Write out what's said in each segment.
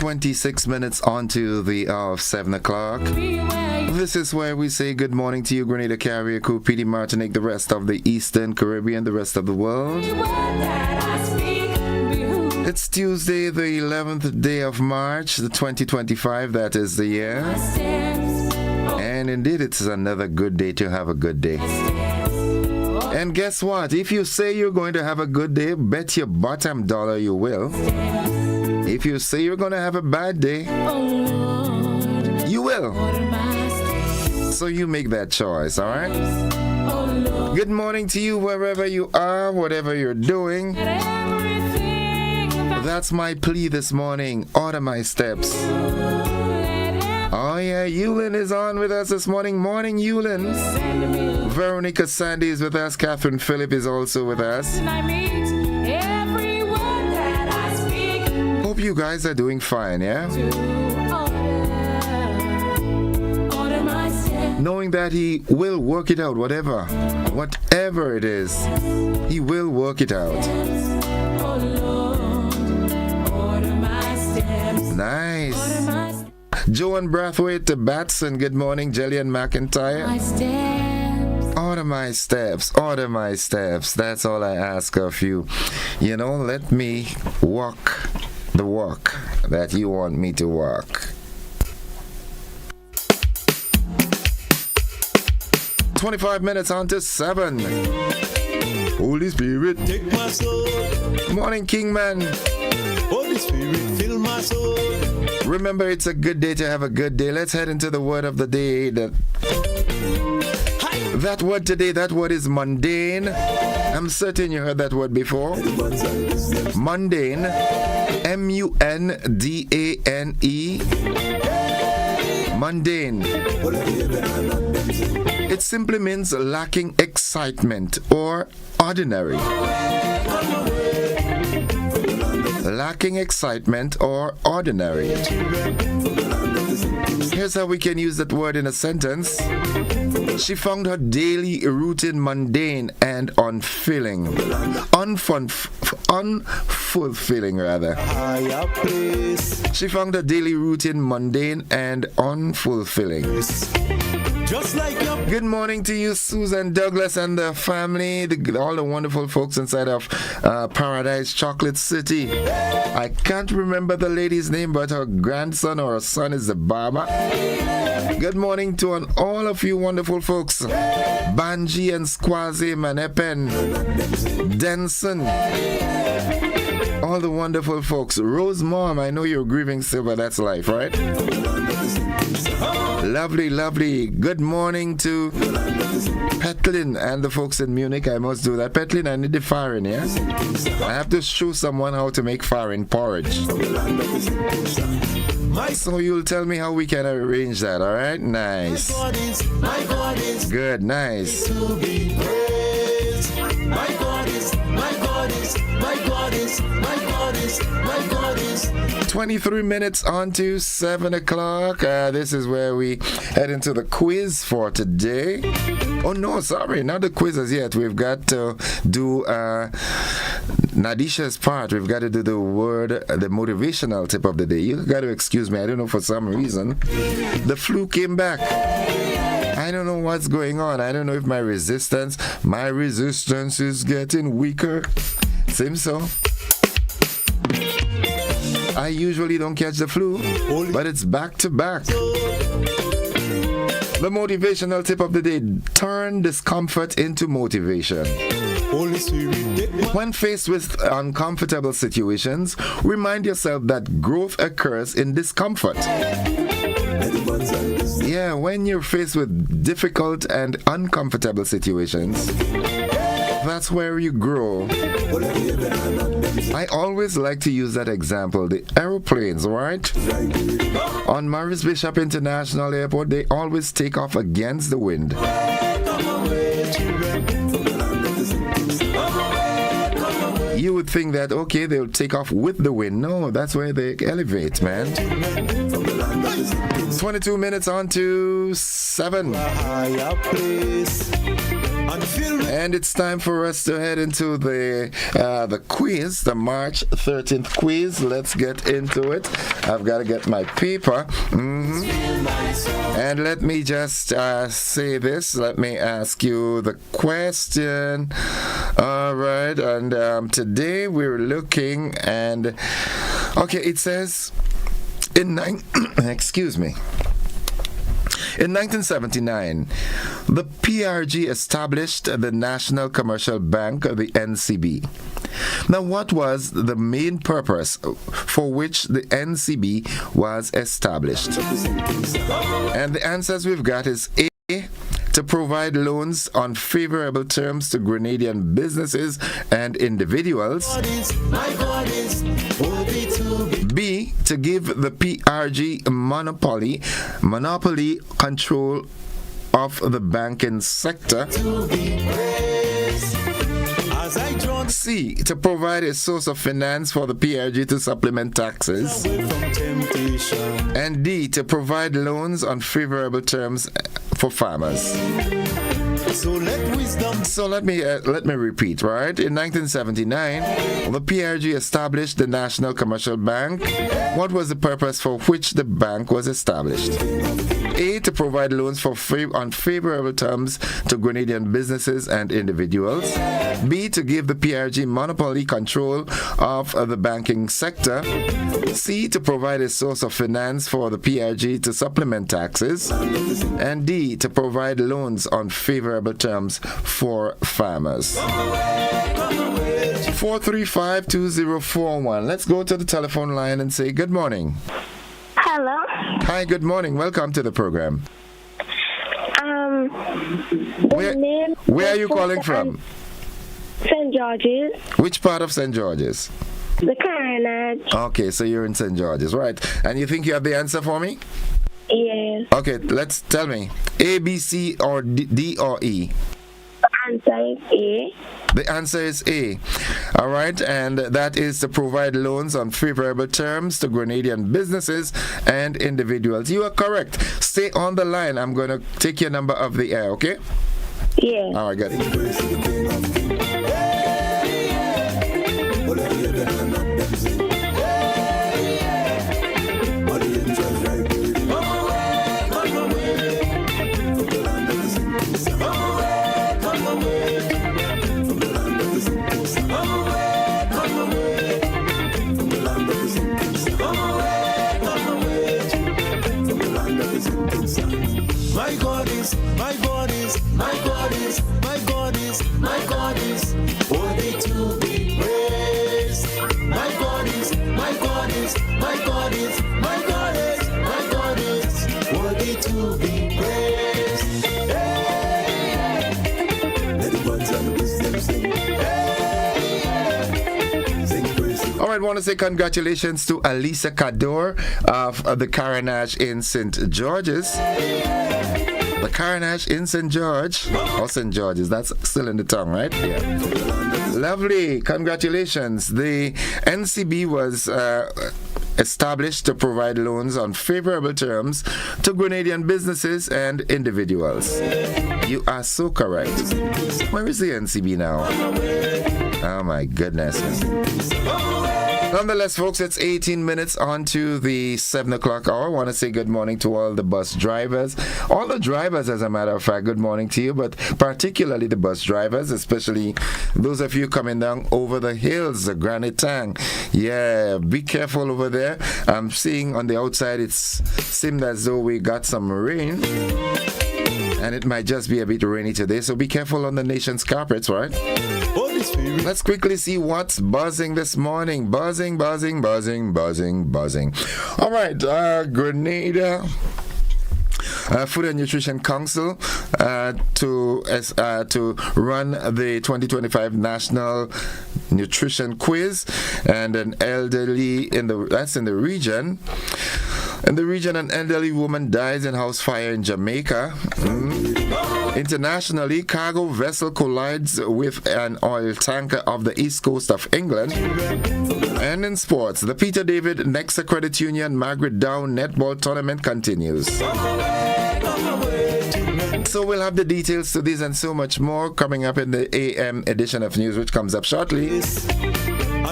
26 minutes onto the hour of 7 o'clock. This is where we say good morning to you, Grenada Carrier Crew, PD Martinique, the rest of the Eastern Caribbean, the rest of the world. It's Tuesday, the 11th day of March, the 2025, that is the year. And indeed, it's another good day to have a good day. And guess what? If you say you're going to have a good day, bet your bottom dollar you will. If you say you're going to have a bad day, you will. So you make that choice, all right? Good morning to you wherever you are, whatever you're doing. That's my plea this morning. Order my steps. Oh yeah, Yulin is on with us this morning. Morning, Yulin. Veronica Sandy is with us. Catherine Phillip is also with us. Hope you guys are doing fine, yeah? Knowing that He will work it out, whatever it is, He will work it out. Nice. Joan Brathwaite to Batson, good morning. Jillian McIntyre. Order my steps, order my steps. That's all I ask of you. You know, let me walk the walk that you want me to walk. 25 minutes on to 7. Holy Spirit, take my soul. Morning, Kingman. Holy Spirit, fill my soul. Remember, it's a good day to have a good day. Let's head into the word of the day. That word today, that word is mundane. I'm certain you heard that word before. Mundane. M-U-N-D-A-N-E. Mundane. It simply means lacking excitement or ordinary. Lacking excitement or ordinary. Here's how we can use that word in a sentence. She found her daily routine mundane and unfulfilling. Unfulfilling, rather. She found her daily routine mundane and unfulfilling. Good morning to you, Susan Douglas and the family, all the wonderful folks inside of Paradise Chocolate City. I can't remember the lady's name, but her grandson or her son is the barber. Good morning to all of you wonderful folks. Banji and Squazi, Manepen, Denson. All the wonderful folks. Rose Mom, I know you're grieving still, but that's life, right? Lovely, lovely. Good morning to Petlin and the folks in Munich. I must do that. Petlin, I need the farin, yeah? I have to show someone how to make farin porridge. So you'll tell me how we can arrange that, all right? Nice. Good, nice. My God is, my God is, my God is, my God is, my God is. 23 minutes on to 7 o'clock. This is where we head into the quiz for today. Oh no, sorry, not the quiz as yet. We've got to do Nadisha's part. We've got to do the motivational tip of the day. You got to excuse me. I don't know, for some reason the flu came back. I don't know what's going on. I don't know if my resistance is getting weaker. Seems so. I usually don't catch the flu, but it's back to back. The motivational tip of the day: turn discomfort into motivation. When faced with uncomfortable situations, remind yourself that growth occurs in discomfort. Yeah, when you're faced with difficult and uncomfortable situations, that's where you grow. I always like to use that example. The aeroplanes, right? On Maurice Bishop International Airport, they always take off against the wind. You would think that, okay, they'll take off with the wind. No, that's where they elevate, man. 22 minutes on to 7. And it's time for us to head into the quiz, the March 13th quiz. Let's get into it. I've got to get my paper. And let me just say this. Let me ask you the question. All right. And today we're looking and... Okay, it says... Excuse me. In 1979, the PRG established the National Commercial Bank, the NCB. Now, what was the main purpose for which the NCB was established? And the answers we've got is A, to provide loans on favorable terms to Grenadian businesses and individuals. B, to give the PRG monopoly control of the banking sector. C, to provide a source of finance for the PRG to supplement taxes. And D, to provide loans on favorable terms for farmers. So let me repeat, right? In 1979, the PRG established the National Commercial Bank. What was the purpose for which the bank was established? A, to provide loans on favorable terms to Grenadian businesses and individuals. B, to give the PRG monopoly control of the banking sector. C, to provide a source of finance for the PRG to supplement taxes. And D, to provide loans on favorable terms for farmers. 435-2041. Let's go to the telephone line and say good morning. Hello. Hi, good morning. Welcome to the program. Where are you calling from? St. George's. Which part of St. George's? The Carnage. Okay, so you're in St. George's, right? And you think you have the answer for me? Yes. Okay, let's tell me. A, B, C, or D, or E? The answer is A. The answer is A. All right, and that is to provide loans on favorable terms to Grenadian businesses and individuals. You are correct. Stay on the line. I'm going to take your number off the air, okay? Yeah. All right, got it. My God is, my God is, my God is, my God is, my God is worthy to be praised. My God is, my God is, my God is, my God is, my God is worthy to be praised. Hey, let the ones and the wisdom sing. All right, I want to say congratulations to Alisa Cador of the Carnage in St. George's. The Carnage in St. George, or St. George's, that's still in the tongue, right? Yeah. Lovely, congratulations. The NCB was established to provide loans on favorable terms to Grenadian businesses and individuals. You are so correct. Where is the NCB now? Oh my goodness. Nonetheless, folks, it's 18 minutes on to the 7 o'clock hour. I want to say good morning to all the bus drivers. All the drivers, as a matter of fact, good morning to you, but particularly the bus drivers, especially those of you coming down over the hills, the Granite Tang. Yeah, be careful over there. I'm seeing on the outside, it seemed as though we got some rain. And it might just be a bit rainy today, so be careful on the nation's carpets, right? Let's quickly see what's buzzing this morning. Buzzing. All right, Grenada Food and Nutrition Council to run the 2025 National Nutrition Quiz, and an elderly in the region. In the region, an elderly woman dies in house fire in Jamaica. Internationally, cargo vessel collides with an oil tanker off the east coast of England. And in sports, the Peter David Nexa Credit Union Margaret Down Netball Tournament continues. So we'll have the details to this and so much more coming up in the AM edition of news, which comes up shortly. And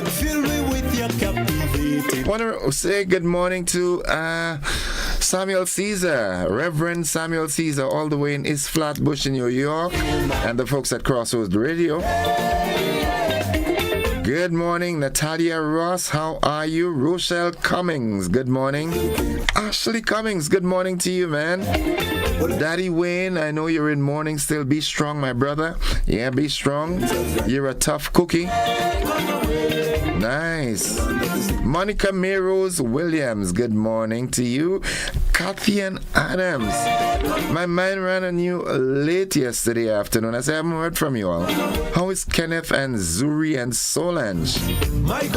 fill me with your captivating. I want to say good morning to Samuel Caesar, Reverend Samuel Caesar, all the way in East Flatbush in New York, and the folks at Crossroads Radio. Good morning, Natalia Ross. How are you? Rochelle Cummings. Good morning. Ashley Cummings. Good morning to you, man. Daddy Wayne, I know you're in mourning still. Be strong, my brother. Yeah, be strong. You're a tough cookie. Nice. Monica Meros Williams. Good morning to you. Kathy and Adams. My mind ran on you late yesterday afternoon. I haven't heard from you all. How is Kenneth and Zuri and Solange?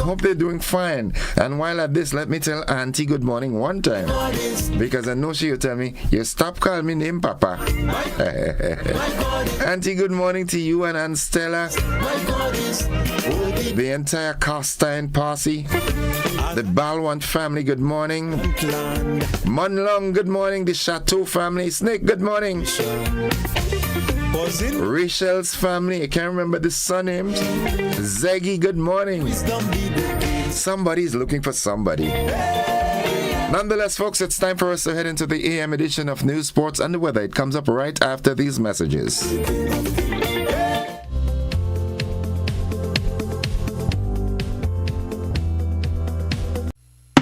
Hope they're doing fine. And while at this, let me tell Auntie good morning one time. Because I know she'll tell me, you stop calling me name Papa. Auntie, good morning to you and Aunt Stella. The entire Castine posse. The Balwant family, good morning. Munlong, good morning. The Chateau family. Snake, good morning. Rachel's family, I can't remember the surnames. Zeggy, good morning. Somebody's looking for somebody. Nonetheless, folks, it's time for us to head into the AM edition of News, Sports, and the Weather. It comes up right after these messages.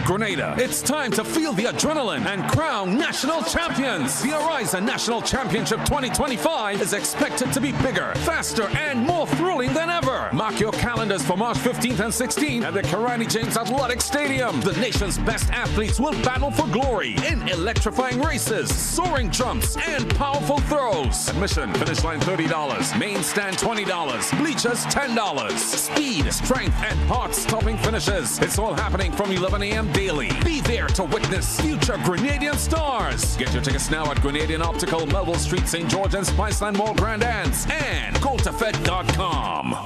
Grenada, it's time to feel the adrenaline and crown national champions. The Horizon National Championship 2025 is expected to be bigger, faster, and more thrilling than ever. Mark your calendars for March 15th and 16th at the Karani James Athletic Stadium. The nation's best athletes will battle for glory in electrifying races, soaring jumps, and powerful throws. Admission, finish line $30, main stand $20, bleachers $10. Speed, strength, and heart-stopping finishes. It's all happening from 11 a.m. daily. Be there to witness future Grenadian stars. Get your tickets now at Grenadian Optical, Melville Street, St. George, and Spiceland Mall, Grand Anse, and GoToFed.com.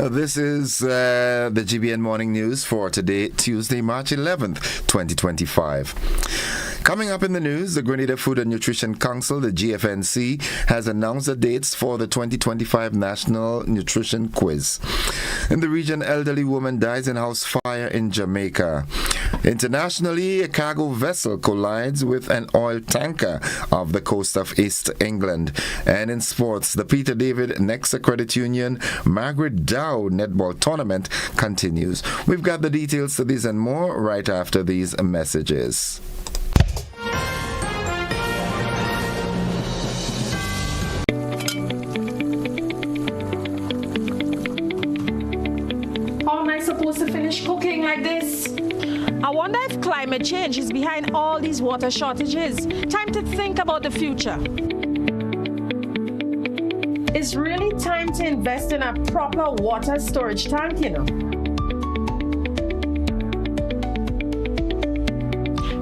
This is the GBN Morning News for today, Tuesday, March 11th, 2025. Coming up in the news, the Grenada Food and Nutrition Council, the GFNC, has announced the dates for the 2025 National Nutrition Quiz. In the region, elderly woman dies in house fire in Jamaica. Internationally, a cargo vessel collides with an oil tanker off the coast of East England. And in sports, the Peter David Nexa Credit Union Margaret Dow Netball Tournament continues. We've got the details to these and more right after these messages. Supposed to finish cooking like this? I wonder if climate change is behind all these water shortages. Time to think about the future. It's really time to invest in a proper water storage tank, you know.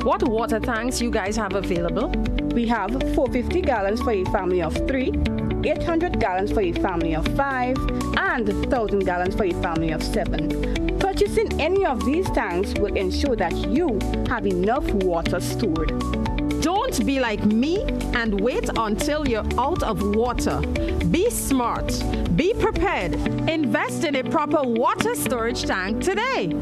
What water tanks you guys have available? We have 450 gallons for a family of 3, 800 gallons for a family of 5, and 1,000 gallons for a family of 7. Purchasing any of these tanks will ensure that you have enough water stored. Don't be like me and wait until you're out of water. Be smart. Be prepared. Invest in a proper water storage tank today.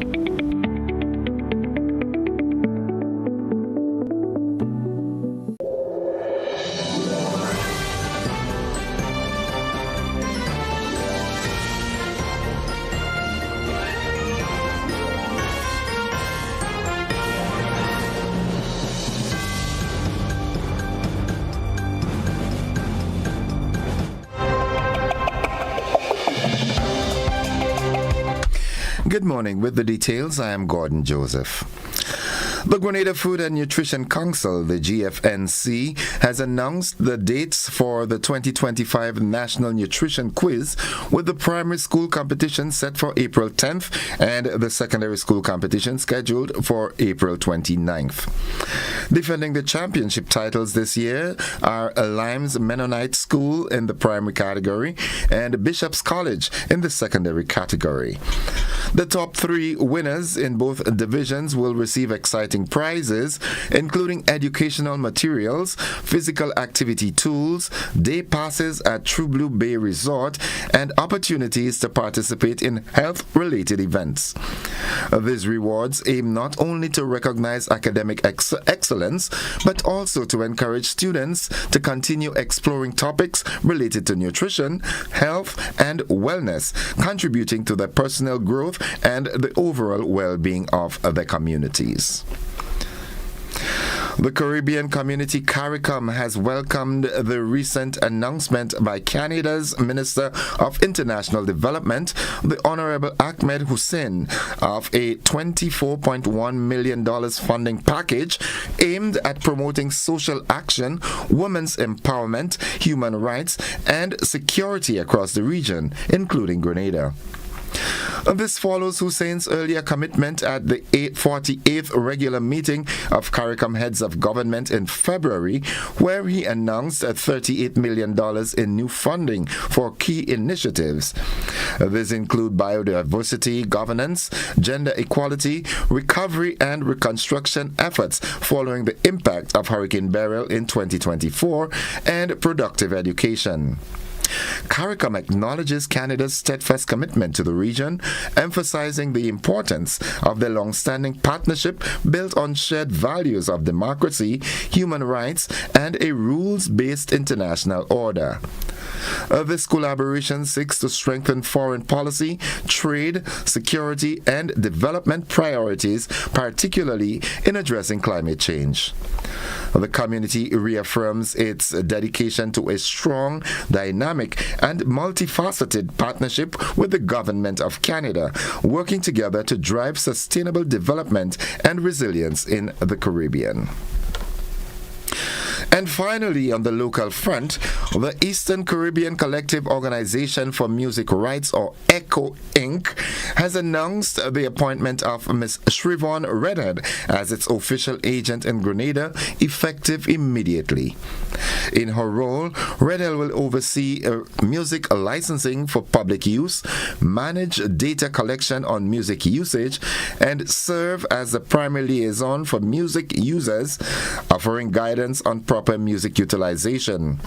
Good morning. With the details, I am Gordon Joseph. The Grenada Food and Nutrition Council, the GFNC, has announced the dates for the 2025 National Nutrition Quiz, with the primary school competition set for April 10th and the secondary school competition scheduled for April 29th. Defending the championship titles this year are Limes Mennonite School in the primary category and Bishop's College in the secondary category. The top three winners in both divisions will receive exciting prizes, including educational materials, physical activity tools, day passes at True Blue Bay Resort, and opportunities to participate in health-related events. These rewards aim not only to recognize academic excellence, but also to encourage students to continue exploring topics related to nutrition, health, and wellness, contributing to their personal growth and the overall well-being of their communities. The Caribbean Community CARICOM has welcomed the recent announcement by Canada's Minister of International Development, the Honorable Ahmed Hussein, of a $24.1 million funding package aimed at promoting social action, women's empowerment, human rights, and security across the region, including Grenada. This follows Hussein's earlier commitment at the 48th regular meeting of CARICOM heads of government in February, where he announced $38 million in new funding for key initiatives. These include biodiversity, governance, gender equality, recovery and reconstruction efforts following the impact of Hurricane Beryl in 2024, and productive education. CARICOM acknowledges Canada's steadfast commitment to the region, emphasizing the importance of the long-standing partnership built on shared values of democracy, human rights, and a rules-based international order. This collaboration seeks to strengthen foreign policy, trade, security, and development priorities, particularly in addressing climate change. The community reaffirms its dedication to a strong, dynamic, and multifaceted partnership with the Government of Canada, working together to drive sustainable development and resilience in the Caribbean. And finally, on the local front, the Eastern Caribbean Collective Organization for Music Rights, or ECHO Inc., has announced the appointment of Ms. Shrivon Redhead as its official agent in Grenada, effective immediately. In her role, Redhead will oversee music licensing for public use, manage data collection on music usage, and serve as the primary liaison for music users, offering guidance on proper music utilization.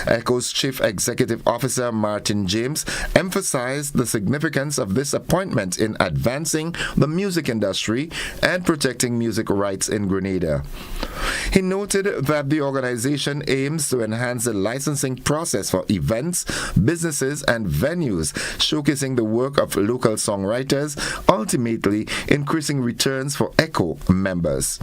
ECHO's Chief Executive Officer Martin James emphasized the significance of this appointment in advancing the music industry and protecting music rights in Grenada. He noted that the organization aims to enhance the licensing process for events, businesses, and venues, showcasing the work of local songwriters, ultimately increasing returns for ECHO members.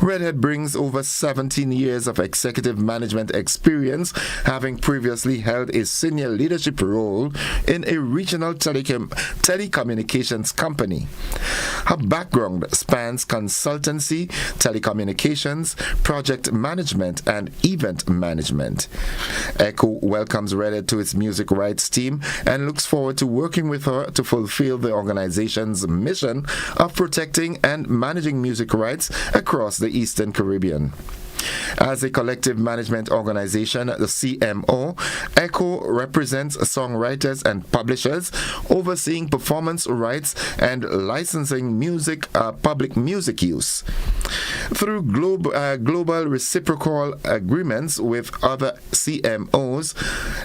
Redhead brings over 17 years of executive management experience, having previously held a senior leadership role in a regional telecommunications company. Her background spans consultancy, telecommunications, project management, and event management. ECHO welcomes Redhead to its music rights team and looks forward to working with her to fulfill the organization's mission of protecting and managing music rights across the Eastern Caribbean. As a collective management organization, the CMO, ECHO represents songwriters and publishers, overseeing performance rights and licensing public music use. Through global reciprocal agreements with other CMOs,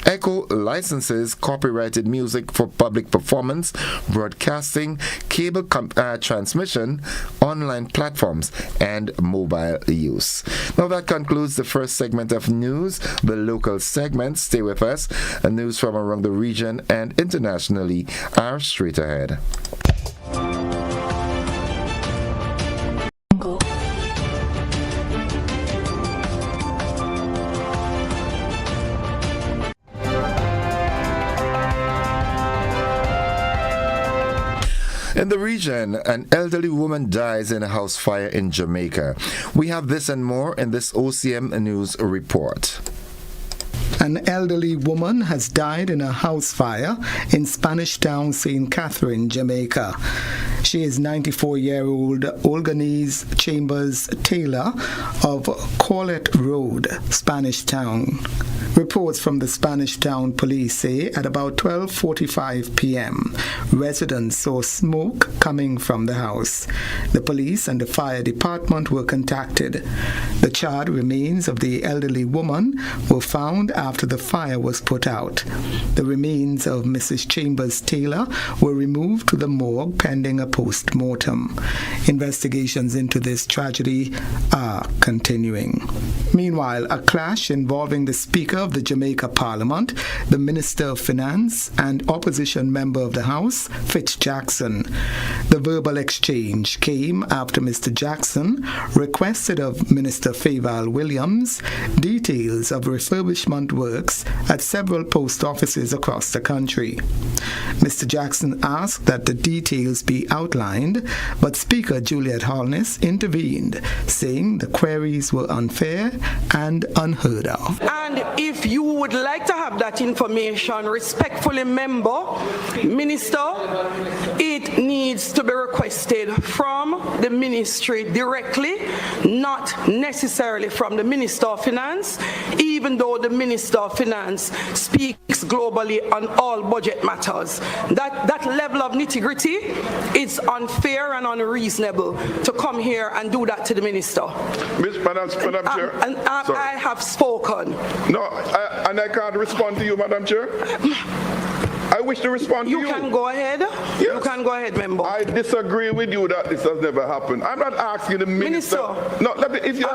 ECHO licenses copyrighted music for public performance, broadcasting, cable transmission, online platforms, and mobile use. Now that concludes the first segment of news, the local segment. Stay with us. News from around the region and internationally are straight ahead. In the region, an elderly woman dies in a house fire in Jamaica. We have this and more in this OCM News report. An elderly woman has died in a house fire in Spanish Town, St. Catherine, Jamaica. She is 94-year-old Olganese Chambers Taylor of Corlett Road, Spanish Town. Reports from the Spanish Town police say at about 12:45 p.m., residents saw smoke coming from the house. The police and the fire department were contacted. The charred remains of the elderly woman were found after the fire was put out. The remains of Mrs. Chambers Taylor were removed to the morgue pending a post-mortem. Investigations into this tragedy are continuing. Meanwhile, a clash involving the Speaker of the Jamaica Parliament, the Minister of Finance, and opposition member of the House, Fitz Jackson. The verbal exchange came after Mr. Jackson requested of Minister Fayval Williams details of refurbishment works at several post offices across the country. Mr. Jackson asked that the details be outlined, but Speaker Juliet Holness intervened, saying the queries were unfair and unheard of. And if you would like to have that information, respectfully, Minister, it needs to be requested from the ministry directly, not necessarily from the Minister of Finance, even though the Minister of Finance speaks globally on all budget matters. That level of nitty-gritty is unfair and unreasonable to come here and do that to the Minister. Madam Chair. I have spoken. No, I can't respond to you, Madam Chair. I wish to respond to you. You can go ahead. Yes. You can go ahead, member. I disagree with you that this has never happened. I'm not asking the minister. No, if you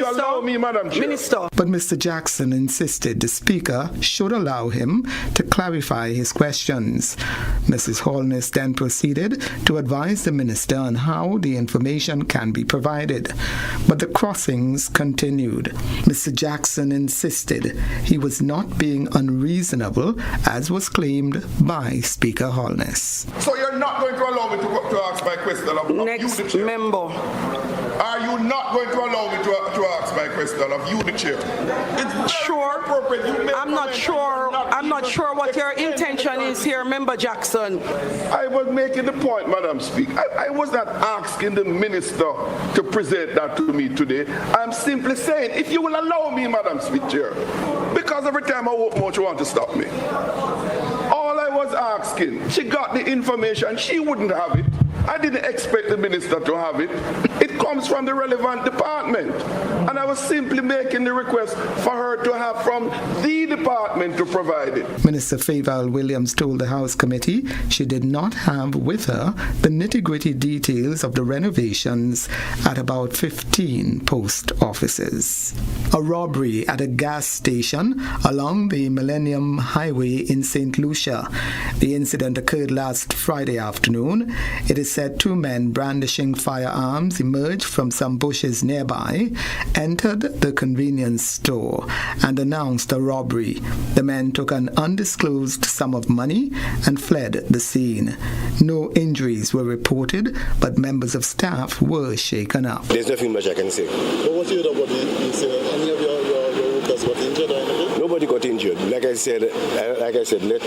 allow me, Madam Chair. Minister. But Mr. Jackson insisted the Speaker should allow him to clarify his questions. Mrs. Holness then proceeded to advise the minister on how the information can be provided. But the crossings continued. Mr. Jackson insisted he was not being unreasonable, as was claimed by Speaker Holness. So you're not going to allow me to ask my question of Next you, the chair? Member. Are you not going to allow me to ask my question of you, the chair? It's sure. I'm not sure what your intention is here, Member Jackson. I was making the point, Madam Speaker. I was not asking the minister to present that to me today. I'm simply saying, if you will allow me, Madam Speaker, because every time I open mouth, you want to stop me. All I was asking, she got the information, she wouldn't have it. I didn't expect the minister to have it. It comes from the relevant department. And I was simply making the request for her to have from the department to provide it. Minister Fayval Williams told the House Committee she did not have with her the nitty-gritty details of the renovations at about 15 post offices. A robbery at a gas station along the Millennium Highway in St. Lucia. The incident occurred last Friday afternoon. It is said two men brandishing firearms emerged from some bushes nearby, entered the convenience store, and announced a robbery. The men took an undisclosed sum of money and fled the scene. No injuries were reported, but members of staff were shaken up. There's nothing much I can say. But what do you know about the incident? Any of your workers got injured or anything? Nobody got injured. Like I said, let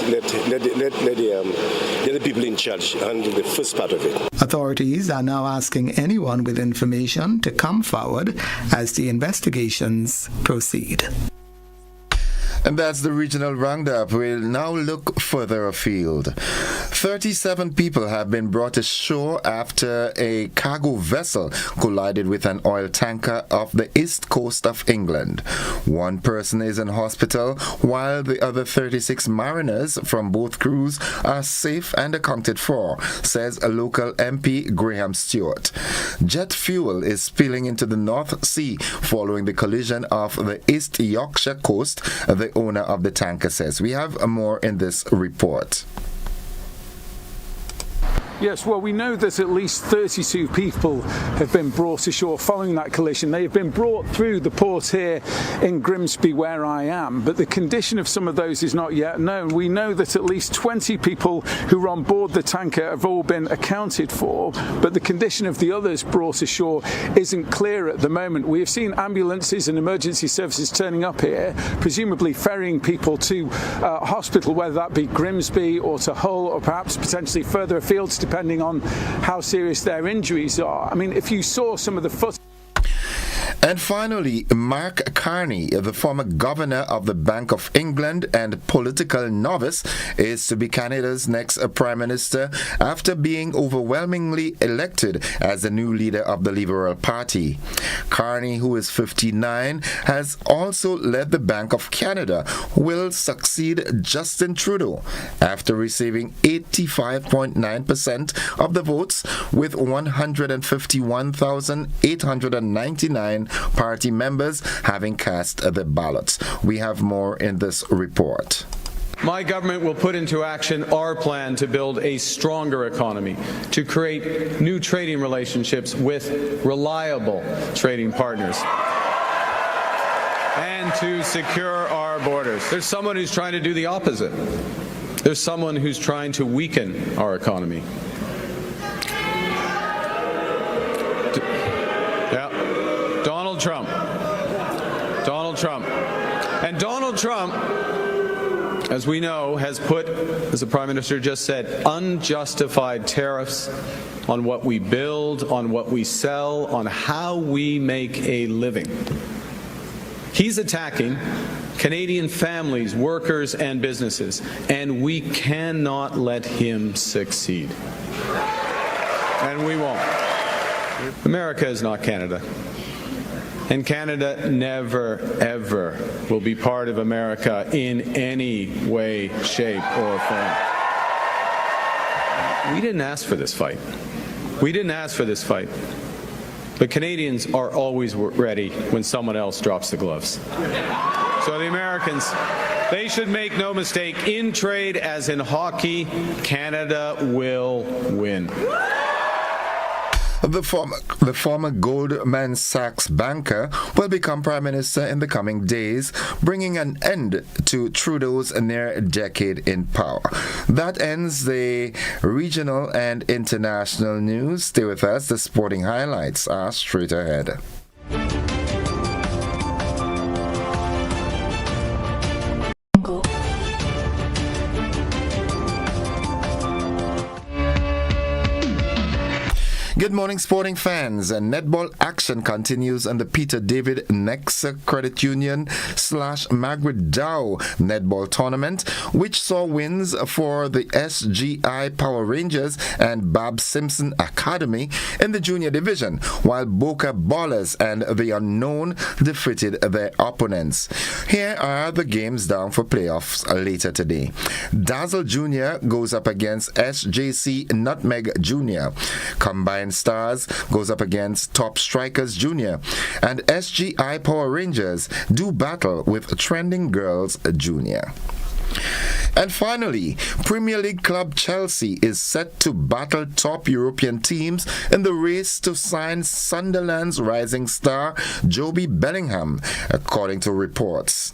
the people in charge handle the first part of it. Authorities are now asking anyone with information to come forward as the investigations proceed. And that's the regional roundup. We'll now look further afield. 37 people have been brought ashore after a cargo vessel collided with an oil tanker off the east coast of England. One person is in hospital, while the other 36 mariners from both crews are safe and accounted for, says a local MP Graham Stewart. Jet fuel is spilling into the North Sea following the collision off the East Yorkshire coast, the owner of the tanker says. We have more in this report. Yes, well, we know that at least 32 people have been brought ashore following that collision. They have been brought through the port here in Grimsby, where I am, but the condition of some of those is not yet known. We know that at least 20 people who were on board the tanker have all been accounted for, but the condition of the others brought ashore isn't clear at the moment. We have seen ambulances and emergency services turning up here, presumably ferrying people to hospital, whether that be Grimsby or to Hull or perhaps potentially further afield, depending on how serious their injuries are. I mean, if you saw some of the footage. And finally, Mark Carney, the former governor of the Bank of England and political novice, is to be Canada's next prime minister after being overwhelmingly elected as the new leader of the Liberal Party. Carney, who is 59, has also led the Bank of Canada, will succeed Justin Trudeau after receiving 85.9% of the votes with 151,899 party members having cast the ballots. We have more in this report. My government will put into action our plan to build a stronger economy, to create new trading relationships with reliable trading partners, and to secure our borders. There's someone who's trying to do the opposite. There's someone who's trying to weaken our economy. Trump. And Donald Trump, as we know, has put, as the Prime Minister just said, unjustified tariffs on what we build, on what we sell, on how we make a living. He's attacking Canadian families, workers, and businesses, and we cannot let him succeed. And we won't. America is not Canada. And Canada never, ever will be part of America in any way, shape, or form. We didn't ask for this fight. We didn't ask for this fight. But Canadians are always ready when someone else drops the gloves. So the Americans, they should make no mistake, in trade as in hockey, Canada will win. The former Goldman Sachs banker will become Prime Minister in the coming days, bringing an end to Trudeau's near decade in power. That ends the regional and international news. Stay with us. The sporting highlights are straight ahead. Good morning, sporting fans. Netball action continues on the Peter David Nexa Credit Union / Margaret Dow Netball Tournament, which saw wins for the SGI Power Rangers and Bob Simpson Academy in the junior division, while Boca Ballers and the Unknown defeated their opponents. Here are the games down for playoffs later today. Dazzle Jr. goes up against SJC Nutmeg Jr. Combined Stars goes up against Top Strikers Jr. and SGI Power Rangers do battle with Trending Girls Jr. And finally, Premier League club Chelsea is set to battle top European teams in the race to sign Sunderland's rising star Joby Bellingham, according to reports.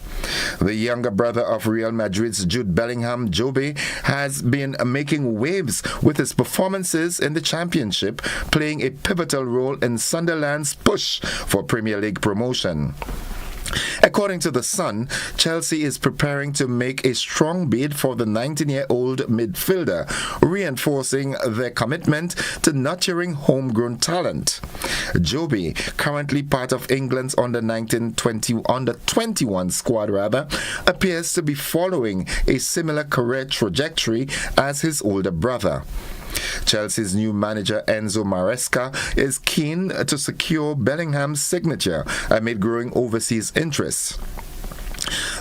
The younger brother of Real Madrid's Jude Bellingham, Joby, has been making waves with his performances in the Championship, playing a pivotal role in Sunderland's push for Premier League promotion. According to The Sun, Chelsea is preparing to make a strong bid for the 19-year-old midfielder, reinforcing their commitment to nurturing homegrown talent. Joby, currently part of England's under-21 squad, appears to be following a similar career trajectory as his older brother. Chelsea's new manager Enzo Maresca is keen to secure Bellingham's signature amid growing overseas interests.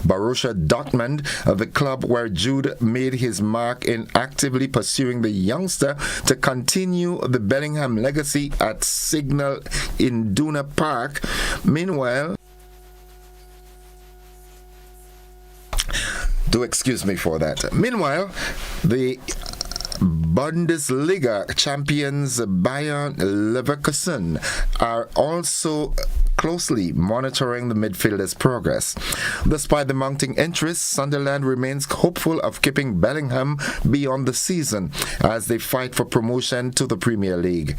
Borussia Dortmund, the club where Jude made his mark in actively pursuing the youngster to continue the Bellingham legacy at Signal Iduna Park. Meanwhile, do excuse me for that. Meanwhile, the Bundesliga champions Bayern Leverkusen are also closely monitoring the midfielder's progress. Despite the mounting interest, Sunderland remains hopeful of keeping Bellingham beyond the season as they fight for promotion to the Premier League.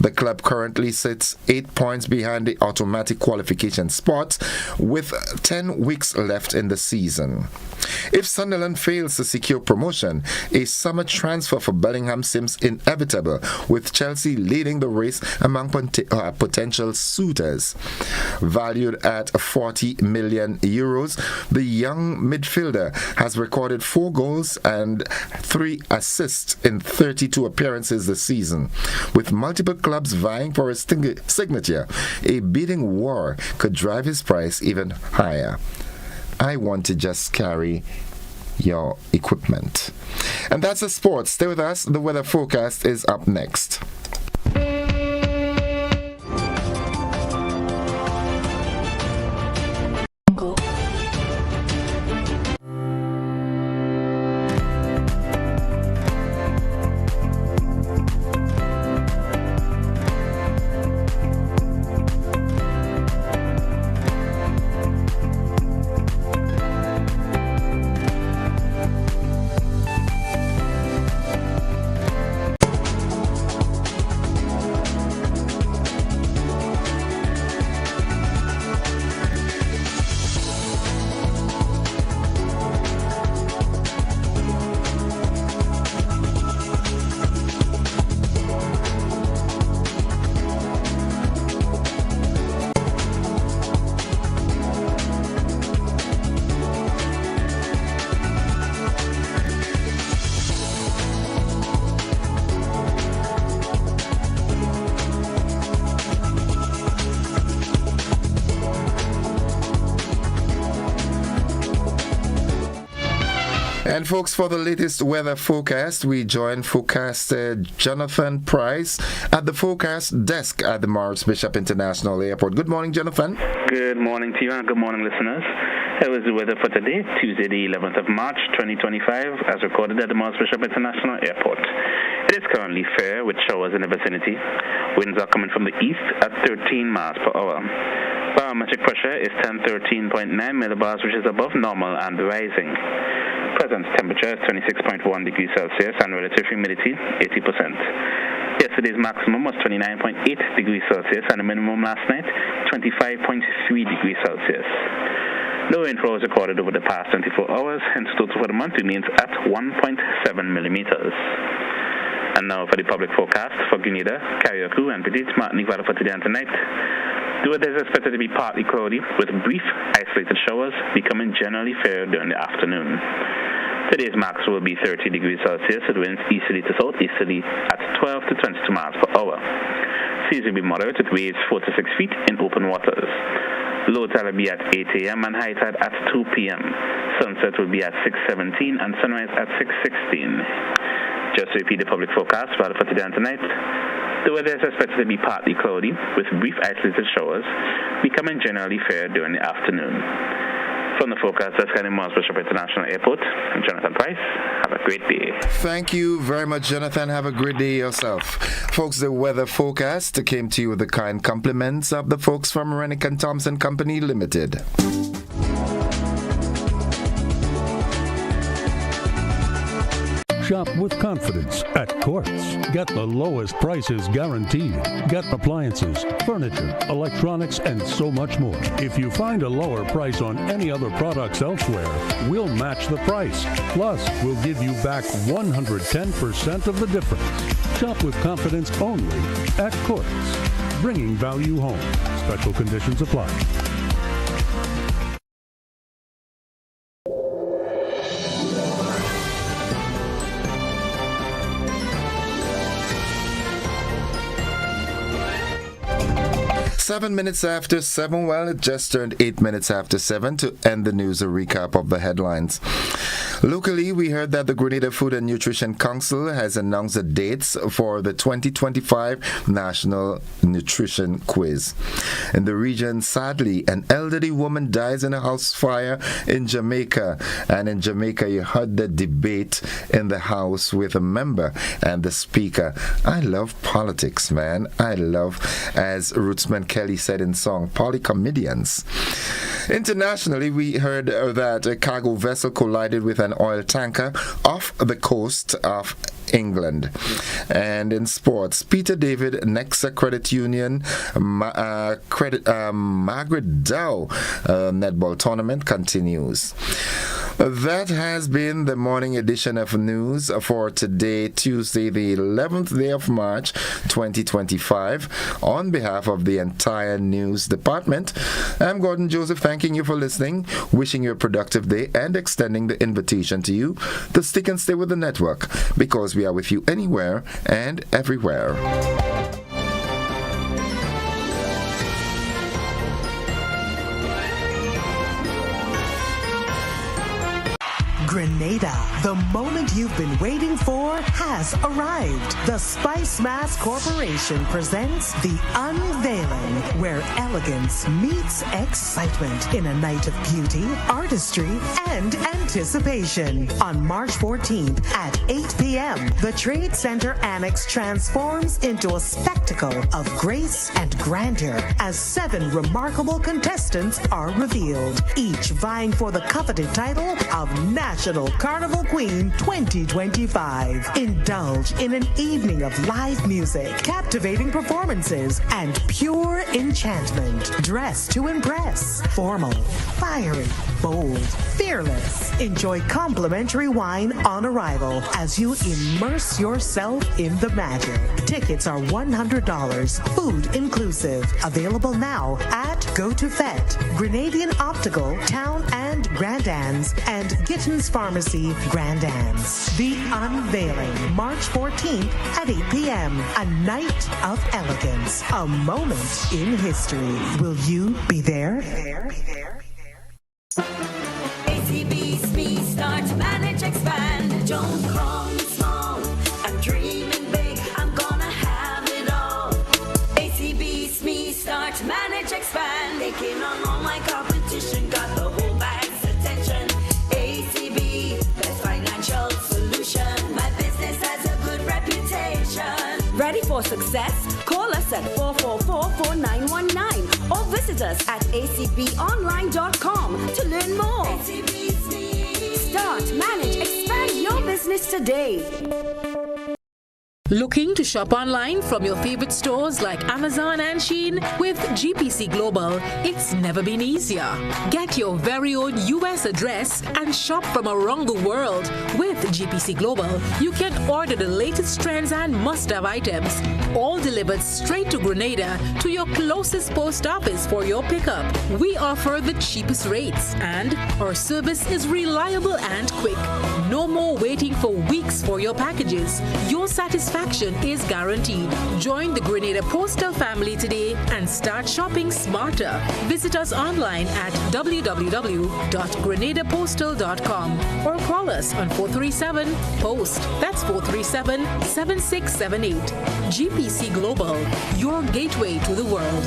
The club currently sits 8 points behind the automatic qualification spot with 10 weeks left in the season. If Sunderland fails to secure promotion, a summer transfer for Bellingham seems inevitable, with Chelsea leading the race among potential suitors. Valued at 40 million euros, the young midfielder has recorded 4 goals and 3 assists in 32 appearances this season. With multiple clubs vying for his signature, a bidding war could drive his price even higher. I want to just carry your equipment. And that's the sports. Stay with us. The weather forecast is up next. And folks, for the latest weather forecast, we join forecaster Jonathan Price at the forecast desk at the Morris Bishop International Airport. Good morning, Jonathan. Good morning to you and good morning, listeners. Here is the weather for today, Tuesday, the 11th of March, 2025, as recorded at the Morris Bishop International Airport. It is currently fair with showers in the vicinity. Winds are coming from the east at 13 miles per hour. Barometric pressure is 1013.9 millibars, which is above normal and rising. Present temperature is 26.1 degrees Celsius and relative humidity 80%. Yesterday's maximum was 29.8 degrees Celsius and the minimum last night 25.3 degrees Celsius. No rainfall was recorded over the past 24 hours, hence total for the month remains at 1.7 millimeters. And now for the public forecast for Grenada, Carriacou, and Petite Martinique Valley for today and tonight. The weather is expected to be partly cloudy, with brief, isolated showers becoming generally fair during the afternoon. Today's max will be 30 degrees Celsius with winds easterly to southeasterly at 12 to 22 miles per hour. Seas will be moderate with waves 4 to 6 feet in open waters. Low tide will be at 8 a.m. and high tide at 2 p.m. Sunset will be at 6:17 and sunrise at 6:16. Just to repeat the public forecast for today and tonight. The weather is expected to be partly cloudy, with brief isolated showers becoming generally fair during the afternoon. From the forecast desk at the Morris Bishop International Airport, I'm Jonathan Price. Have a great day. Thank you very much, Jonathan. Have a great day yourself. Folks, the weather forecast came to you with the kind compliments of the folks from Rennick and Thompson Company Limited. Shop with confidence at Quartz. Get the lowest prices guaranteed. Get appliances, furniture, electronics, and so much more. If you find a lower price on any other products elsewhere, we'll match the price. Plus, we'll give you back 110% of the difference. Shop with confidence only at Quartz. Bringing value home. Special conditions apply. Seven minutes after 7, well, it just turned 8 minutes after 7 to end the news, a recap of the headlines. Locally, we heard that the Grenada Food and Nutrition Council has announced the dates for the 2025 National Nutrition Quiz. In the region, sadly, an elderly woman dies in a house fire in Jamaica. And in Jamaica, you heard the debate in the House with a member and the speaker. I love politics, man. I love, as Rootsman Kelly said in song, polycomedians. Internationally, we heard that a cargo vessel collided with an oil tanker off the coast of England. And in sports, Peter David Nexa Credit Union Margaret Dow netball tournament continues. That has been the morning edition of news for today, Tuesday, the 11th day of March, 2025. On behalf of the entire news department, I'm Gordon Joseph, thanking you for listening, wishing you a productive day, and extending the invitation to you to stick and stay with the network, because we are with you anywhere and everywhere. Grenada, the moment you've been waiting for has arrived. The Spice Mass Corporation presents The Unveiling, where elegance meets excitement in a night of beauty, artistry, and anticipation. On March 14th at 8 p.m., the Trade Center Annex transforms into a spectacle of grace and grandeur as 7 remarkable contestants are revealed, each vying for the coveted title of National Carnival Queen 2025. Indulge in an evening of live music, captivating performances, and pure enchantment. Dress to impress. Formal, fiery, bold, fearless. Enjoy complimentary wine on arrival as you immerse yourself in the magic. Tickets are $100, food inclusive. Available now at Go to Fet, Grenadian Optical, Town and Grand Anne's, and Gittins Pharmacy, Grand Anne's. The Unveiling, March 14th at 8 p.m. A night of elegance. A moment in history. Will you be there? ACB's me, start, manage, expand. Don't call me small. I'm dreaming big. I'm gonna have it all. ACB's me, start, manage, expand. Taking on all my competition. Got the whole bag's attention. ACB, best financial solution. My business has a good reputation. Ready for success? Call us at 444-4919 or visit us at acbonline.com to learn more. Start, manage, expand your business today. Looking to shop online from your favorite stores like Amazon and Shein? With GPC Global, it's never been easier. Get your very own US address and shop from around the world. With GPC Global, you can order the latest trends and must-have items, all delivered straight to Grenada to your closest post office for your pickup. We offer the cheapest rates, and our service is reliable and quick. No more waiting for weeks for your packages. Your satisfaction is guaranteed. Join the Grenada Postal family today and start shopping smarter. Visit us online at www.grenadapostal.com or call us on 437-POST. That's 437-7678. GPC Global, your gateway to the world.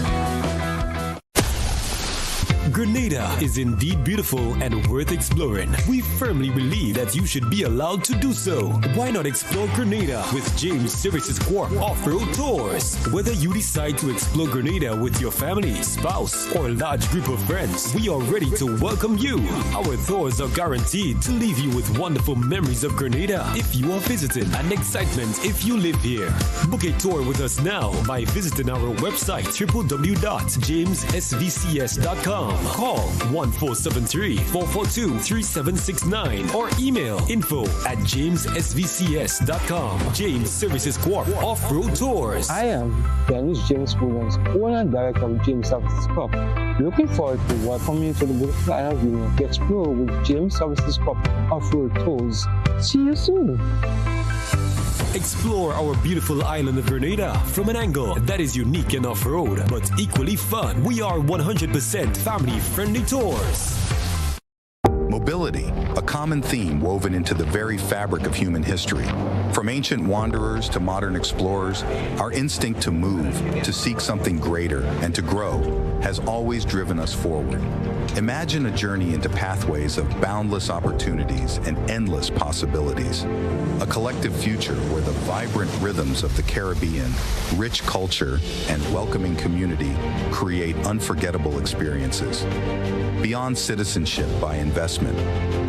Grenada is indeed beautiful and worth exploring. We firmly believe that you should be allowed to do so. Why not explore Grenada with James Services Corp Off-Road Tours? Whether you decide to explore Grenada with your family, spouse, or large group of friends, we are ready to welcome you. Our tours are guaranteed to leave you with wonderful memories of Grenada if you are visiting, and excitement if you live here. Book a tour with us now by visiting our website www.jamessvcs.com. Call 1473-442-3769 or email info@jamessvcs.com. James Services Corp Off-Road Tours. I am Dennis James Williams, owner and director of James Services Corp. Looking forward to welcoming you to the beautiful island of Union to explore with James Services Corp Off-Road Tours. See you soon. Explore our beautiful island of Grenada from an angle that is unique and off-road, but equally fun. We are 100% family-friendly tours. Mobility, a common theme woven into the very fabric of human history. From ancient wanderers to modern explorers, our instinct to move, to seek something greater, and to grow has always driven us forward. Imagine a journey into pathways of boundless opportunities and endless possibilities. A collective future where the vibrant rhythms of the Caribbean, rich culture, and welcoming community create unforgettable experiences. Beyond citizenship by investment,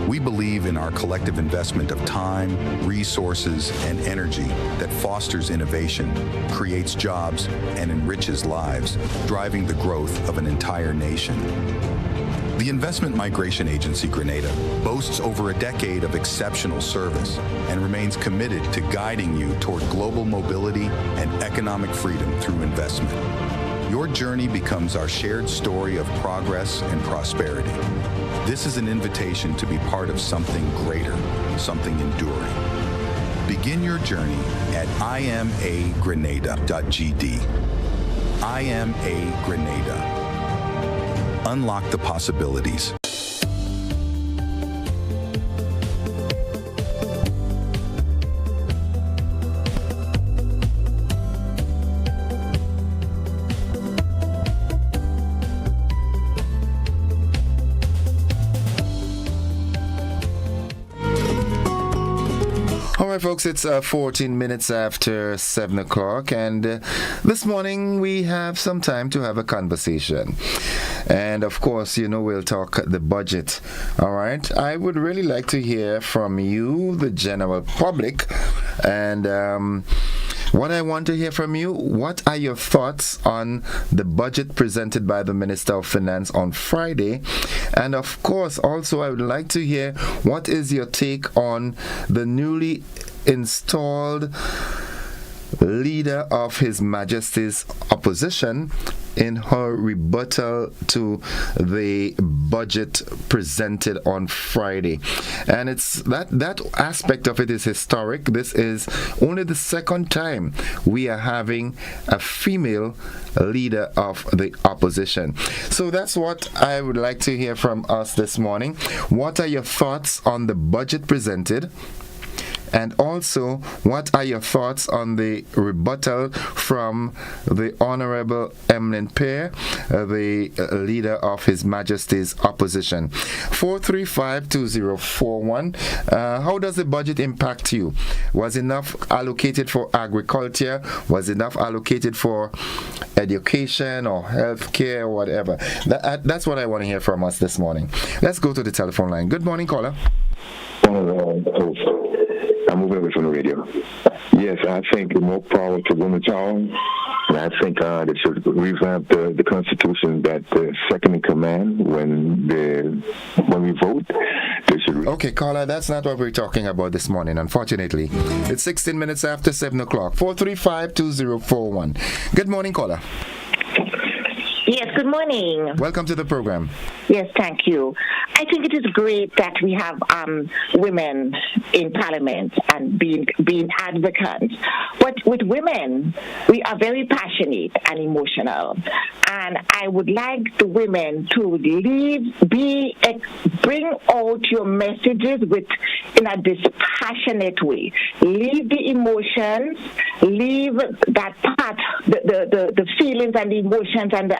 we believe in our collective investment of time, resources, and energy that fosters innovation, creates jobs, and enriches lives, driving the growth of an entire nation. The Investment Migration Agency Grenada boasts over a decade of exceptional service and remains committed to guiding you toward global mobility and economic freedom through investment. Your journey becomes our shared story of progress and prosperity. This is an invitation to be part of something greater, something enduring. Begin your journey at imagrenada.gd. IMA Grenada. Unlock the possibilities. All right, folks, it's 14 minutes after 7 o'clock, and this morning we have some time to have a conversation. And of course, we'll talk the budget. All right, I would really like to hear from you, the general public, and what I want to hear from you, what are your thoughts on the budget presented by the Minister of Finance on Friday? And of course, also, I would like to hear what is your take on the newly installed leader of His Majesty's opposition in her rebuttal to the budget presented on Friday. And it's that aspect of it is historic. This is only the second time we are having a female leader of the opposition. So that's what I would like to hear from us this morning. What are your thoughts on the budget presented? And also, what are your thoughts on the rebuttal from the Honorable Emlyn Pear, the leader of His Majesty's opposition? 435-2041. How does the budget impact you? Was enough allocated for agriculture? Was enough allocated for education or health care or whatever? That's what I want to hear from us this morning. Let's go to the telephone line. Good morning, caller. I'm moving away from the radio. Yes, I think more power to women's power. And I think they should revamp the Constitution that the second in command when we vote. They should. Okay, caller, that's not what we're talking about this morning, unfortunately. It's 16 minutes after 7 o'clock. 435-2041. Good morning, caller. Yes, good morning. Welcome to the program. Yes, thank you. I think it is great that we have women in Parliament and being advocates. But with women, we are very passionate and emotional. And I would like the women to bring out your messages in a dispassionate way. Leave the emotions, leave that part, the feelings and the emotions and the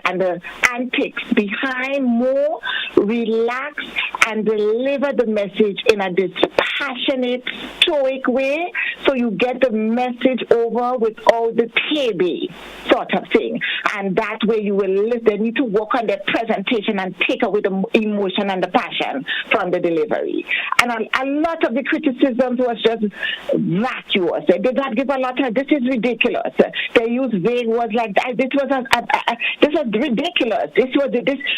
antics behind, more relax and deliver the message in a dispassionate, stoic way so you get the message over without the KB sort of thing. And that way you will listen. They need to work on their presentation and take away the emotion and the passion from the delivery. And a lot of the criticism was just vacuous. They did not give a lot of, this is ridiculous. They used vague words like that. This was ridiculous.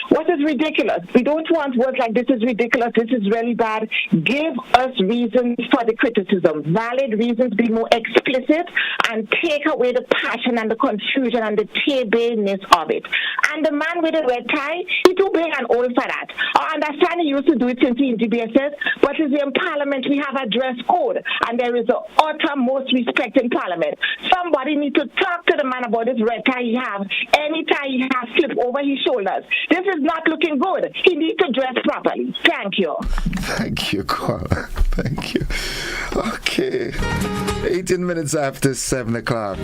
What is ridiculous? We don't want words like this is ridiculous, this is really bad. Give us reasons for the criticism, valid reasons, be more explicit, and take away the passion and the confusion and the TB-ness of it. And the man with the red tie, he too big and old for that. I understand he used to do it since he in DBSS, but in Parliament we have a dress code, and there is the uttermost respect in Parliament. Somebody need to talk to the man about this red tie he have. Any tie he has, slip over his shoulders. This is not looking good. He needs to dress properly. Thank you. Thank you, caller. Thank you. Okay. 18 minutes after 7 o'clock.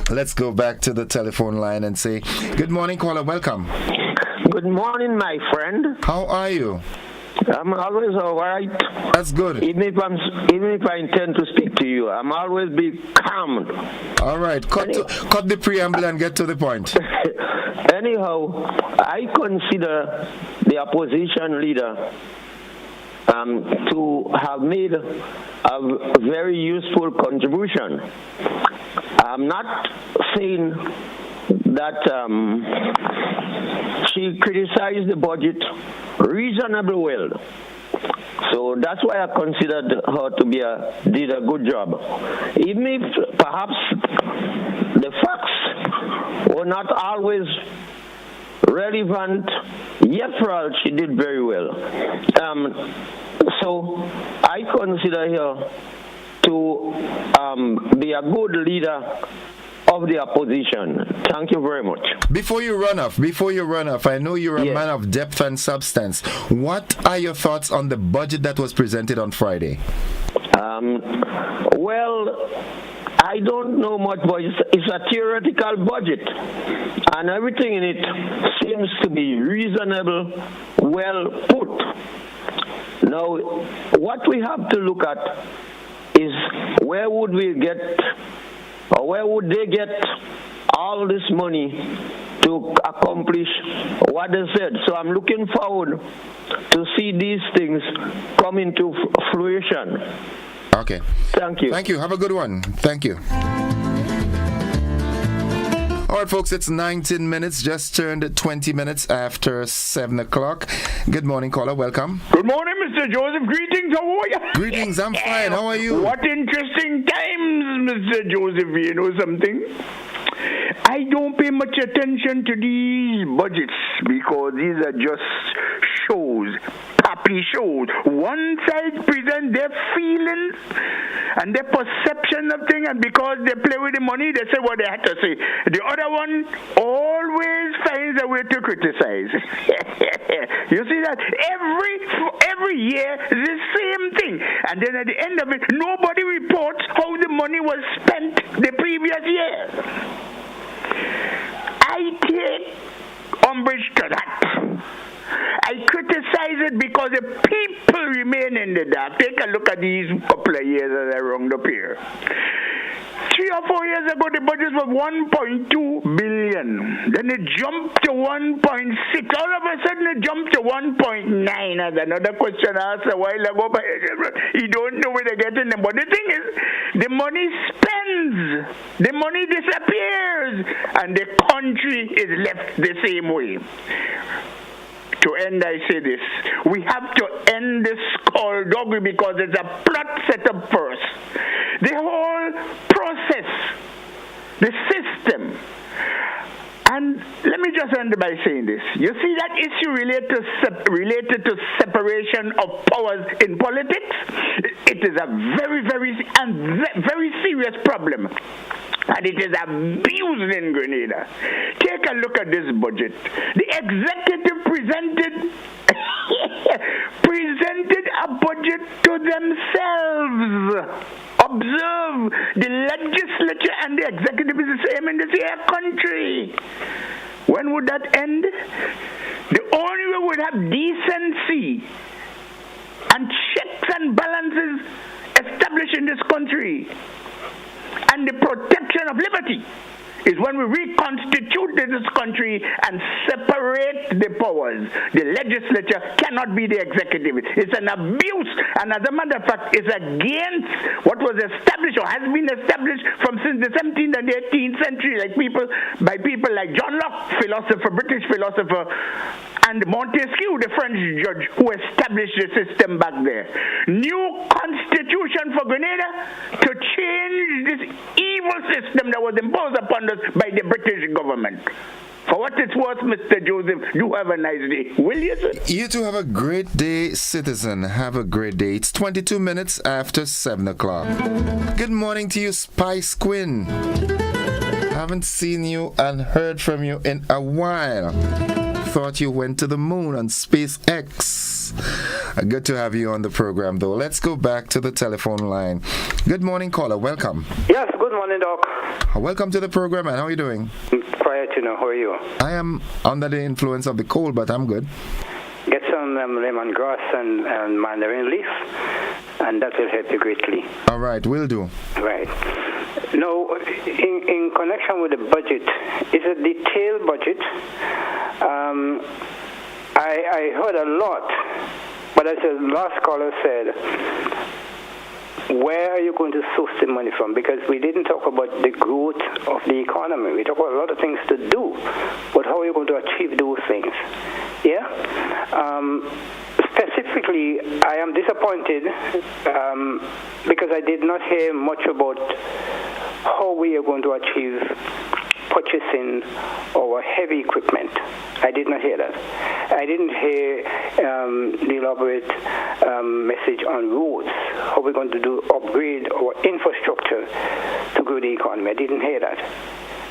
Let's go back to the telephone line and say, good morning, caller. Welcome. Good morning, my friend. How are you? I'm always all right. That's good. Even if I intend to speak to you, I'm always be calm. All right. Cut the preamble and get to the point. Anyhow, I consider the opposition leader to have made a very useful contribution. I'm not saying that she criticized the budget reasonably well. So that's why I considered her to did a good job. Even if perhaps the facts were not always relevant, yet for all, she did very well. So I consider her to be a good leader of the opposition. Thank you very much. Before you run off, I know you're a man of depth and substance. What are your thoughts on the budget that was presented on Friday? Well, I don't know much, but it's a theoretical budget, and everything in it seems to be reasonable, well put. Now, what we have to look at is where would they get all this money to accomplish what they said. So I'm looking forward to see these things come into fruition. Okay. Thank you. Thank you. Have a good one. Thank you. All right, folks, it's 19 minutes, just turned 20 minutes after 7 o'clock. Good morning, caller. Welcome. Good morning, Mr. Joseph. Greetings. How are you? Greetings. I'm fine. How are you? What interesting times, Mr. Joseph. You know something? I don't pay much attention to these budgets because these are just shows, happy shows. One side present their feelings and their perception of things, and because they play with the money, they say what they have to say. The other one always finds a way to criticize. You see that every year the same thing, and then at the end of it, nobody reports how the money was spent the previous year. I take umbrage to that. I criticize it because the people remain in the dark. Take a look at these couple of years that I round up here. 3 or 4 years ago, the budget was 1.2 billion. Then it jumped to 1.6. All of a sudden, it jumped to 1.9. As another question I asked a while ago, but you don't know where they're getting them. But the thing is, the money spends, the money disappears, and the country is left the same way. To end, I say this. We have to end this skullduggery because it's a plot set up first. The whole process, the system. And let me just end by saying this. You see that issue related to separation of powers in politics? It is a very serious problem. And it is abused in Grenada. Take a look at this budget. The executive presented a budget to themselves. Observe, the legislature and the executive is the same in this here country. When would that end? The only way we would have decency and checks and balances established in this country and the protection of liberty is when we reconstitute this country and separate the powers. The legislature cannot be the executive. It's an abuse, and as a matter of fact, it's against what was established or has been established from since the 17th and the 18th century, by people like John Locke, British philosopher, and Montesquieu, the French judge who established the system back there. New constitution for Grenada to change this evil system that was imposed upon us by the British government. For what it's worth, Mr. Joseph, you have a nice day. Will you, sir? You too have a great day, citizen. Have a great day. It's 22 minutes after 7 o'clock. Good morning to you, Spice Quinn. Haven't seen you and heard from you in a while. Thought you went to the moon on SpaceX. Good to have you on the program, though. Let's go back to the telephone line. Good morning, caller. Welcome. Yes, good morning, Doc. Welcome to the program, and how are you doing? Quiet, how are you? I am under the influence of the cold, but I'm good. Get some lemongrass and mandarin leaf, and that will help you greatly. All right, will do. Right. Now, in connection with the budget, it's a detailed budget. I heard a lot, but as the last caller said, where are you going to source the money from? Because we didn't talk about the growth of the economy. We talked about a lot of things to do, but how are you going to achieve those things? Yeah? Specifically, I am disappointed because I did not hear much about how we are going to achieve purchasing our heavy equipment. I did not hear that. I didn't hear the elaborate message on roads, how we're going to upgrade our infrastructure to grow the economy. I didn't hear that.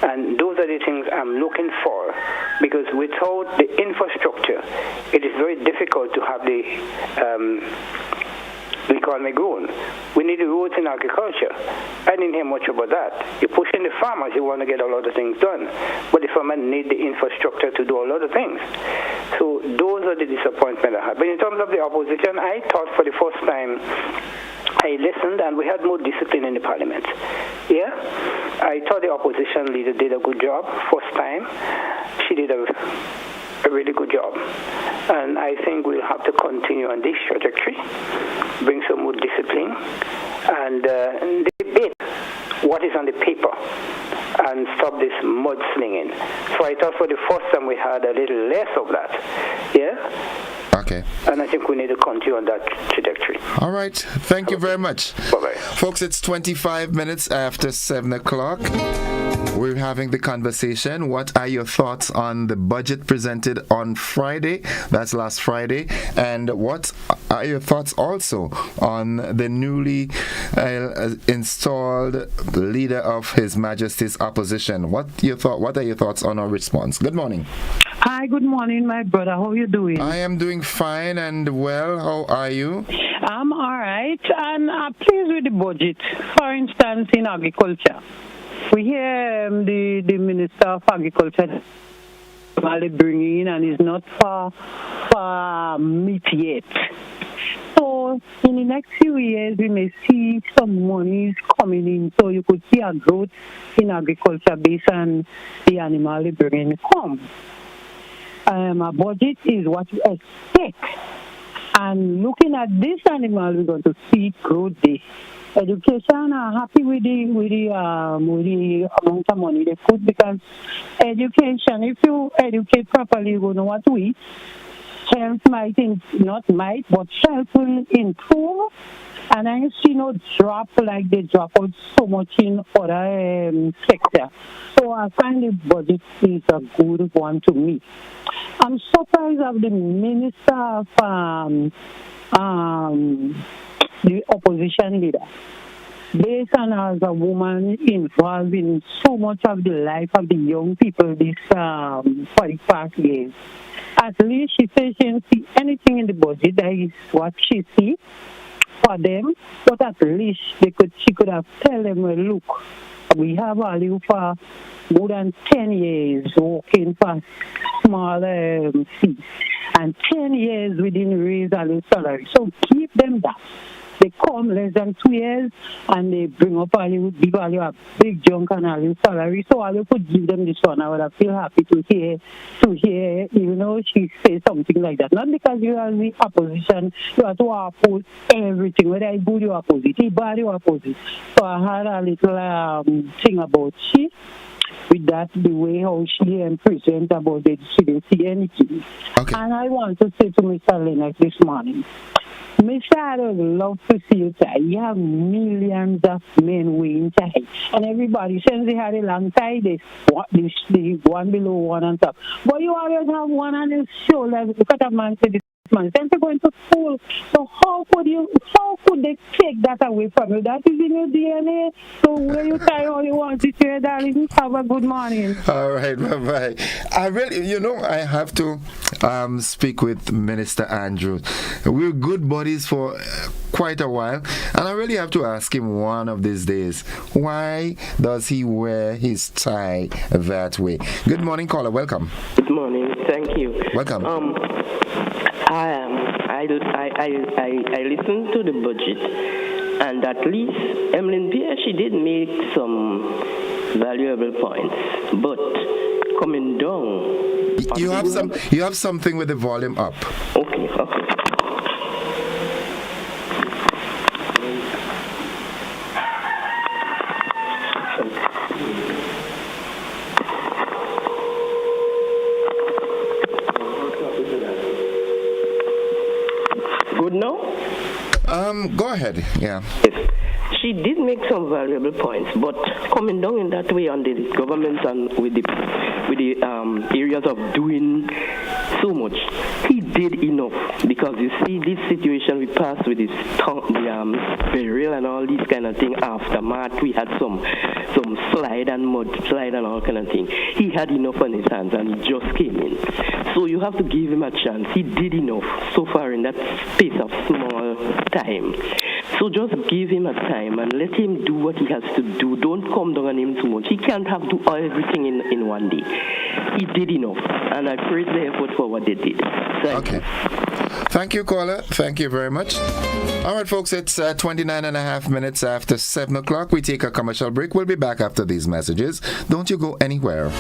And those are the things I'm looking for, because without the infrastructure, it is very difficult to have the economy growing. We need the roads in agriculture. I didn't hear much about that. You're pushing the farmers, you want to get a lot of things done, but the farmers need the infrastructure to do a lot of things. So those are the disappointments I have. But in terms of the opposition, I thought for the first time I listened, and we had more discipline in the parliament. Yeah? I thought the opposition leader did a good job first time. She did a really good job. And I think we'll have to continue on this trajectory, bring some more discipline, and debate what is on the paper and stop this mudslinging. So I thought for the first time we had a little less of that. Yeah? Okay. And I think we need to continue on that trajectory. All right. Thank you very much. Bye-bye. Folks, it's 25 minutes after 7 o'clock. We're having the conversation. What are your thoughts on the budget presented on Friday? That's last Friday. And what are your thoughts also on the newly installed leader of His Majesty's opposition? What are your thoughts on our response? Good morning. Hi, good morning, my brother. How are you doing? I am doing fine and well. How are you? I'm all right. And I'm pleased with the budget. For instance, in agriculture. We hear the Minister of Agriculture bringing in, and he's not far meet yet. So in the next few years, we may see some monies coming in, so you could see a growth in agriculture based on the animal bringing come. A budget is what you expect. And looking at this animal, we're going to see growth there. Education, I'm happy with the amount of money they put, because education, if you educate properly, you know what to eat. Health but health will improve. And I see no drop like they drop out so much in other sector. So I find the budget is a good one to me. I'm surprised of the Minister of the opposition leader. Based on as a woman involved in so much of the life of the young people this for the past years. At least she says she didn't see anything in the budget. That is what she sees for them. But at least she could have told them, well, look, we have value for more than 10 years working for small fees. And 10 years we didn't raise our salary. So keep them that. They come less than 2 years and they bring up value, the value of big junk and all in salary. So I could give them this one. I would have feel happy to hear, even though she says something like that. Not because you are the opposition, you have to oppose everything, whether I good or opposite, he bad or opposite. So I had a little thing about she. With that, the way how she present about it, she didn't see anything. Okay. And I want to say to Mr. Lennox this morning, Mr. I would love to see you tie. You have millions of men wearing tie. And everybody, since they had a long tie, they one below one on top. But you always have one on his shoulder. Look at a man say this man. Send to going to school. So how could they take that away from you? That is in your DNA. So where you try all you want to say, darling, have a good morning. All right, bye-bye. I really, I have to speak with Minister Andrews. We're good buddies for quite a while, and I really have to ask him one of these days, why does he wear his tie that way? Good morning, caller. Welcome. Good morning. Thank you. Welcome. I listened to the budget, and at least Emmeline Pierre, she did make some valuable points, but coming down. You have something with the volume up. Okay. Good now? Go ahead. Yeah. Yes. She did make some valuable points, but coming down in that way on the government and with the areas of doing so much, he did enough, because you see this situation we passed with the burial and all these kind of thing. Aftermath, we had some slide and mud slide and all kind of thing. He had enough on his hands and he just came in. So you have to give him a chance. He did enough so far in that space of small time. So just give him a time and let him do what he has to do. Don't come down on him too much. He can't have to do everything in one day. He did enough, and I praise the effort for what they did. Thank you, caller. Thank you very much. All right, folks, it's 29 and a half minutes after 7 o'clock. We take a commercial break. We'll be back after these messages. Don't you go anywhere.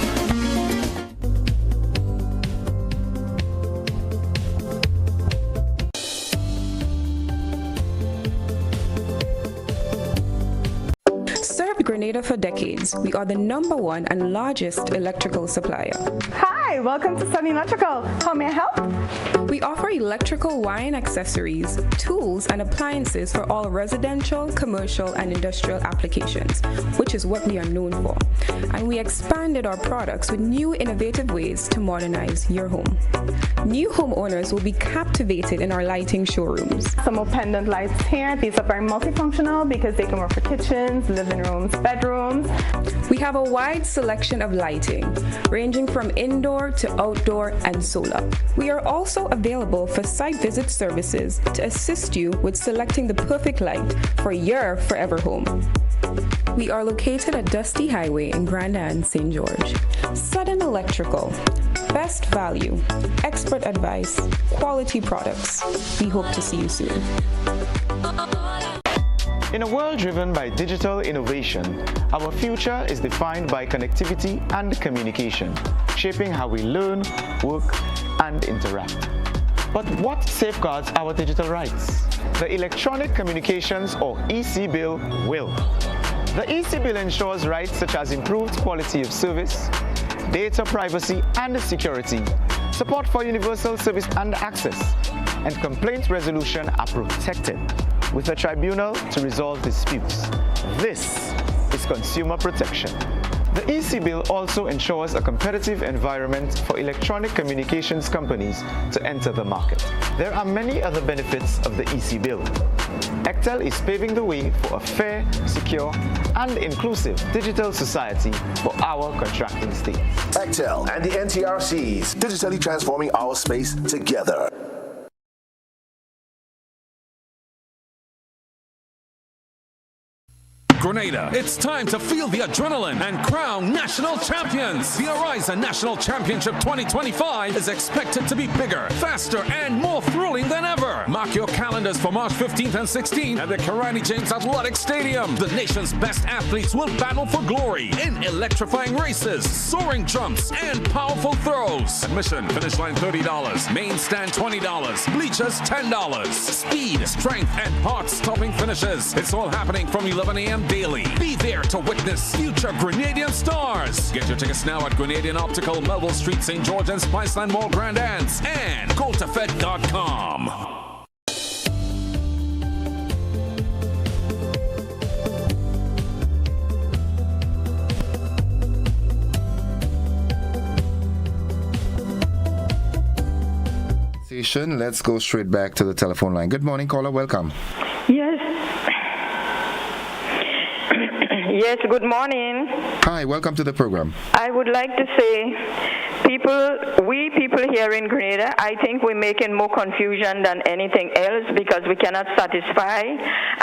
Grenada for decades. We are the #1 and largest electrical supplier. Hi, welcome to Sun Electrical. How may I help? We offer electrical wire and accessories, tools, and appliances for all residential, commercial, and industrial applications, which is what we are known for. And we expanded our products with new innovative ways to modernize your home. New homeowners will be captivated in our lighting showrooms. Some more pendant lights here. These are very multifunctional because they can work for kitchens, living rooms, bedrooms. We have a wide selection of lighting, ranging from indoor to outdoor and solar. We are also available for site visit services to assist you with selecting the perfect light for your forever home. We are located at Dusty Highway in Grenada, St. George. Sudden Electrical. Best value, expert advice, quality products. We hope to see you soon. In a world driven by digital innovation, our future is defined by connectivity and communication, shaping how we learn, work, and interact. But what safeguards our digital rights? The Electronic Communications or EC Bill will. The EC Bill ensures rights such as improved quality of service, data privacy and security, support for universal service and access, and complaint resolution are protected, with a tribunal to resolve disputes. This is consumer protection. The EC Bill also ensures a competitive environment for electronic communications companies to enter the market. There are many other benefits of the EC Bill. Ectel is paving the way for a fair, secure, and inclusive digital society for our contracting states. Ectel and the NTRCs, digitally transforming our space together. Grenada, it's time to feel the adrenaline and crown national champions. The Horizon National Championship 2025 is expected to be bigger, faster, and more thrilling than ever. Mark your calendars for March 15th and 16th at the Karani James Athletic Stadium. The nation's best athletes will battle for glory in electrifying races, soaring jumps, and powerful throws. Admission, finish line $30, main stand $20, bleachers $10. Speed, strength, and heart-stopping finishes. It's all happening from 11 a.m. daily. Be there to witness future Grenadian stars. Get your tickets now at Grenadian Optical, Melville Street, St. George, and Spiceland Mall, Grand Anse, and GoToFed.com. Station. Let's go straight back to the telephone line. Good morning, caller. Welcome. Yes. Yes, good morning. Hi, welcome to the program. I would like to say, we people here in Grenada, I think we're making more confusion than anything else because we cannot satisfy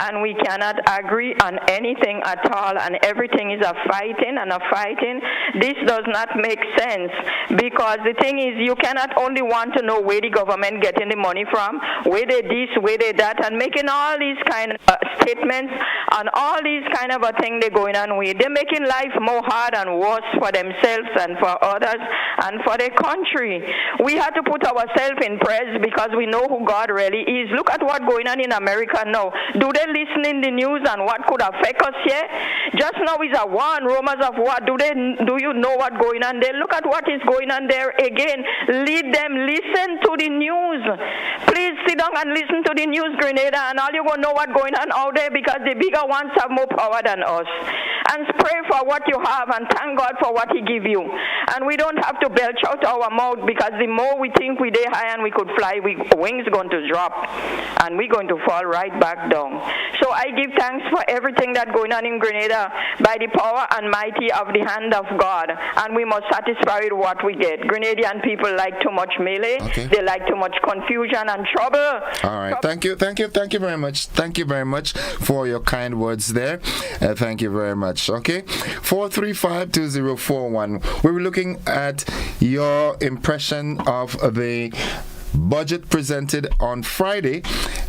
and we cannot agree on anything at all, and everything is a fighting and a fighting. This does not make sense because the thing is, you cannot only want to know where the government getting the money from, where they this, where they that, and making all these kind of statements and all these kind of a thing they're going on with. They're making life more hard and worse for themselves and for others and for the country. We have to put ourselves in prayer because we know who God really is. Look at what's going on in America now. Do they listen in the news and what could affect us here? Just now is a war and rumors of what. Do you know what's going on there? Look at what is going on there again. Lead them. Listen to the news. Please sit down and listen to the news, Grenada, and all you're going to know what's going on out there because the bigger ones have more power than us. And pray for what you have and thank God for what He give you. And we don't have to belch out our mouth because the more we think we're high and we could fly, wings going to drop and we're going to fall right back down. So I give thanks for everything that's going on in Grenada by the power and mighty of the hand of God. And we must satisfy with what we get. Grenadian people like too much melee. Okay. They like too much confusion and trouble. All right. Thank you very much. Thank you very much for your kind words there. Thank you very much. Okay. 435-2041. We were looking at your impression of the budget presented on Friday,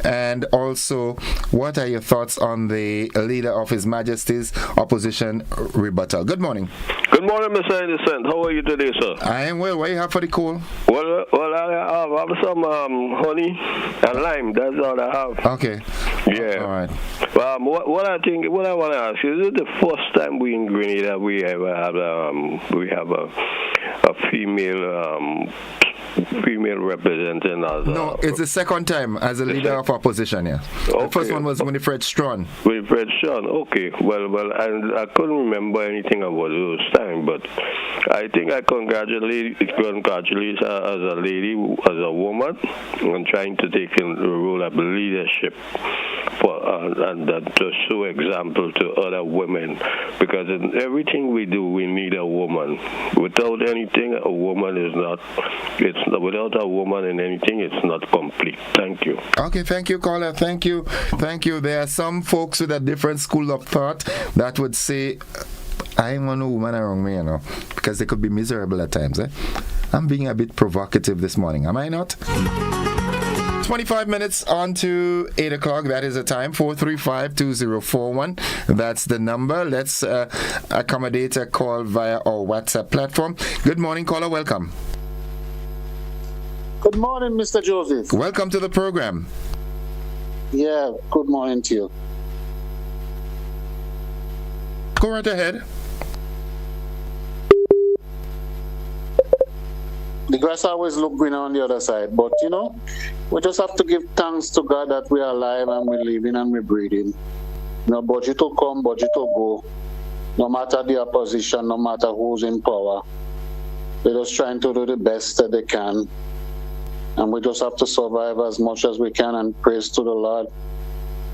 and also what are your thoughts on the Leader of His Majesty's Opposition rebuttal? Good morning. Good morning, Mr. Innocent. How are you today, sir? I am well. What do you have for the call? Well, I have some honey and lime. That's all I have. Okay. Yeah. All right. What I want to ask you, is it the first time we in Grenada we ever have a female representing us? No, it's the second time as a leader of opposition, yeah. Okay. The first one was Winifred Strawn. Winifred Strawn, okay. Well, I couldn't remember anything about those time, but I think I congratulate her as a lady, as a woman, on trying to take in the role of leadership and to show example to other women, because in everything we do, we need a woman. Without anything, a woman is not. Without a woman in anything, it's not complete. Thank you. Okay, thank you, caller. Thank you. There are some folks with a different school of thought that would say, I ain't want no woman around me, because they could be miserable at times. I'm being a bit provocative this morning, am I not? 25 minutes on to 8 o'clock. That is the time. 435-2041. That's the number. Let's accommodate a call via our WhatsApp platform. Good morning, caller. Welcome. Good morning, Mr. Joseph. Welcome to the program. Yeah, good morning to you. Go right ahead. The grass always look greener on the other side, but we just have to give thanks to God that we are alive and we're living and we're breathing. Budget will come, budget will go. No matter the opposition, no matter who's in power, they're just trying to do the best that they can. And we just have to survive as much as we can and praise to the Lord.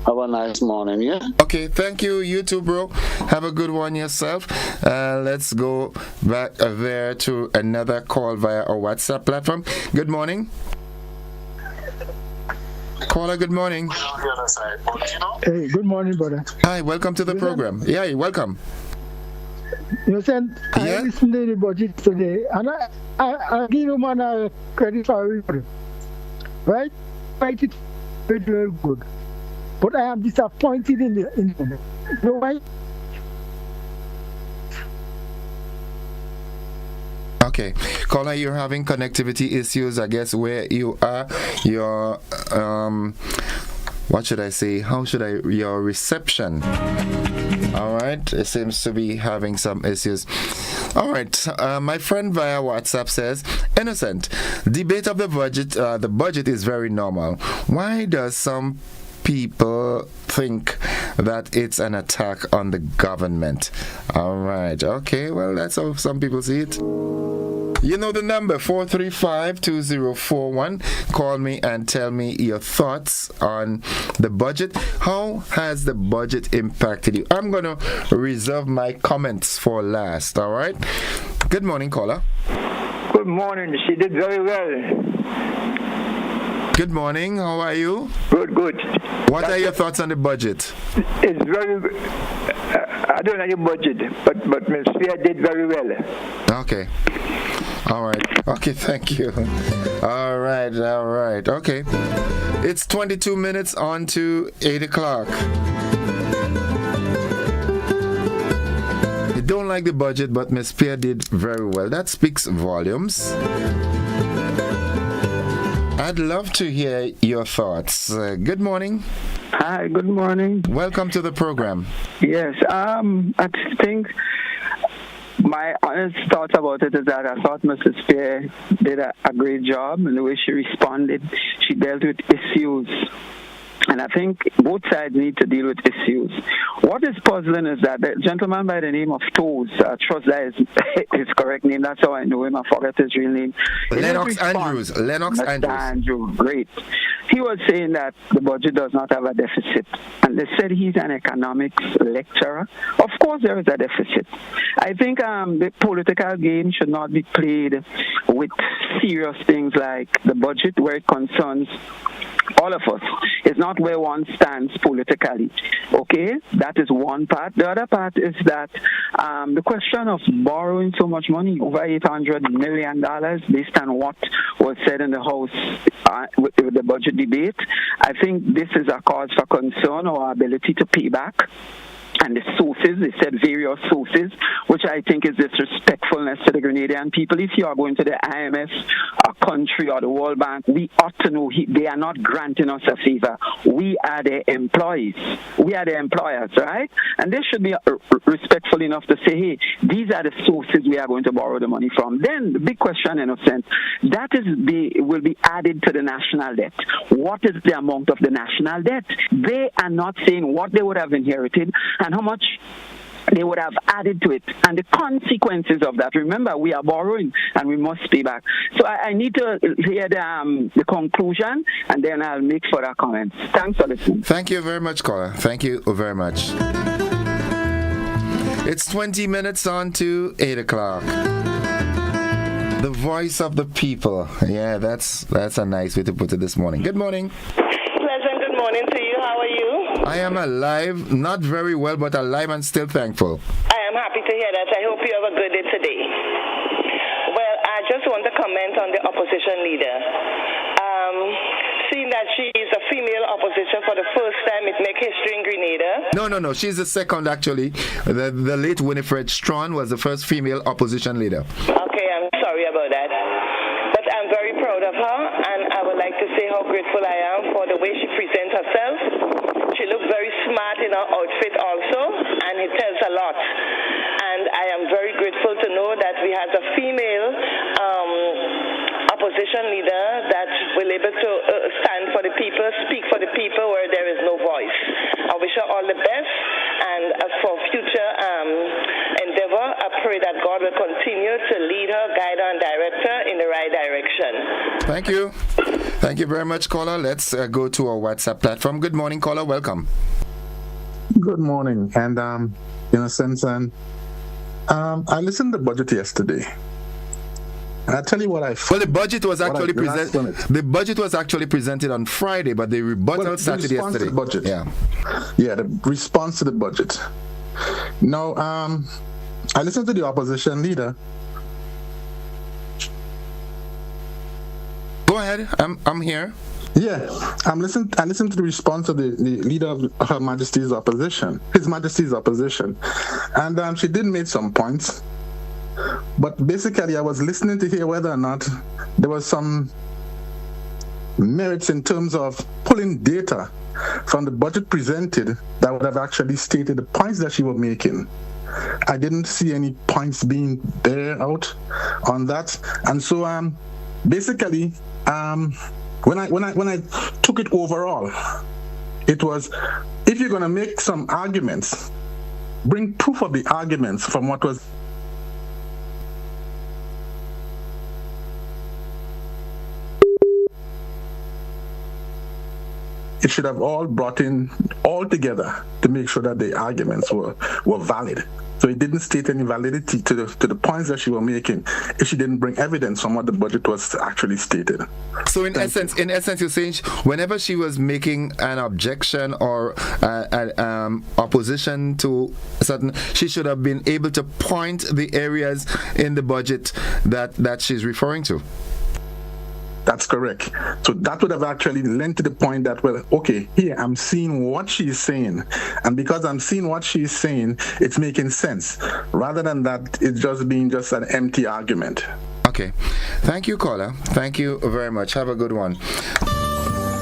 Have a nice morning, yeah? Okay, thank you. You too, bro. Have a good one yourself. Let's go back there to another call via our WhatsApp platform. Good morning. Caller, good morning. Hey, good morning, brother. Hi, welcome to the program. Yeah, welcome. You said I listened to the budget today, and I give you man credit for it, right? Right, it's very, very good. But I am disappointed in the you know why? Okay, caller, you're having connectivity issues, I guess, where you are. Your what should I say? Your reception. All right, it seems to be having some issues. All right, my friend via WhatsApp says, Innocent, debate of the budget is very normal. Why does some people think that it's an attack on the government? All right, okay, well, that's how some people see it. You know the number, 435-2041. Call me and tell me your thoughts on the budget. How has the budget impacted you? I'm going to reserve my comments for last, all right? Good morning, caller. Good morning. She did very well. Good morning. How are you? Good, good. What are your thoughts on the budget? It's very... I don't know your budget, but Ms. Spear did very well. Okay. All right. Okay, thank you. All right. Okay. It's 22 minutes on to 8 o'clock. You don't like the budget, but Ms. Spear did very well. That speaks volumes. I'd love to hear your thoughts. Good morning. Hi, good morning. Welcome to the program. Yes, I think my honest thoughts about it is that I thought Mrs. Spear did a great job in the way she responded. She dealt with issues. And I think both sides need to deal with issues. What is puzzling is that the gentleman by the name of Toes, I trust that is his correct name, that's how I know him, I forgot his real name. Lennox Andrews. Andrews, great. He was saying that the budget does not have a deficit. And they said he's an economics lecturer. Of course there is a deficit. I think the political game should not be played with serious things like the budget where it concerns all of us. It's not where one stands politically. Okay? That is one part. The other part is that the question of borrowing so much money, over $800 million, based on what was said in the House with the budget debate, I think this is a cause for concern, our ability to pay back. And the sources, they said various sources, which I think is disrespectfulness to the Grenadian people. If you are going to the IMF, a country, or the World Bank, we ought to know they are not granting us a favor. We are their employees. We are their employers, right? And they should be respectful enough to say, hey, these are the sources we are going to borrow the money from. Then the big question, in a sense, that will be added to the national debt. What is the amount of the national debt? They are not saying what they would have inherited and how much they would have added to it, and the consequences of that. Remember, we are borrowing, and we must pay back. So I need to hear the conclusion, and then I'll make further comments. Thanks for listening. Thank you very much, caller. Thank you very much. It's 20 minutes on to 8 o'clock. The voice of the people. Yeah, that's a nice way to put it this morning. Good morning. Pleasant good morning to you. How are you? I am alive, not very well, but alive and still thankful. I am happy to hear that. I hope you have a good day today. Well, I just want to comment on the opposition leader. Seeing that she is a female opposition for the first time, it makes history in Grenada. No. She's the second, actually. The late Winifred Strawn was the first female opposition leader. Okay, I'm sorry about that. But I'm very proud of her, and I would like to say how grateful I am for the way she presents herself. She looks very smart in her outfit also, and it tells a lot. And I am very grateful to know that we have a female opposition leader that will able to stand for the people, speak for the people where there is no voice. I wish her all the best, and as for future endeavor, I pray that God will continue to lead her, guide her, and direct her in the right direction. Thank you. Thank you very much, caller. Let's go to our WhatsApp platform. Good morning, caller. Welcome. Good morning. And in a sense, I listened to the budget yesterday. And I tell you what I feel. Well, the budget was actually presented. The budget was actually presented on Friday, but the rebuttal started yesterday. To the budget. Yeah, the response to the budget. Now, I listened to the opposition leader. Go ahead. I'm here. Yeah, I listened to the response of the leader of Her Majesty's opposition, His Majesty's opposition, and she did make some points. But basically, I was listening to hear whether or not there was some merits in terms of pulling data from the budget presented that would have actually stated the points that she was making. I didn't see any points being bear out on that, and so basically, when I took it overall, it was, if you're going to make some arguments, bring proof of the arguments from what was it should have all brought in all together to make sure that the arguments were valid. So it didn't state any validity to the points that she was making if she didn't bring evidence from what the budget was actually stated. So in essence, you're saying whenever she was making an objection or an opposition to certain, she should have been able to point the areas in the budget that she's referring to. That's correct. So that would have actually lent to the point that, well, okay, here I'm seeing what she's saying. And because I'm seeing what she's saying, it's making sense. Rather than that, it's just being just an empty argument. Okay. Thank you, caller. Thank you very much. Have a good one.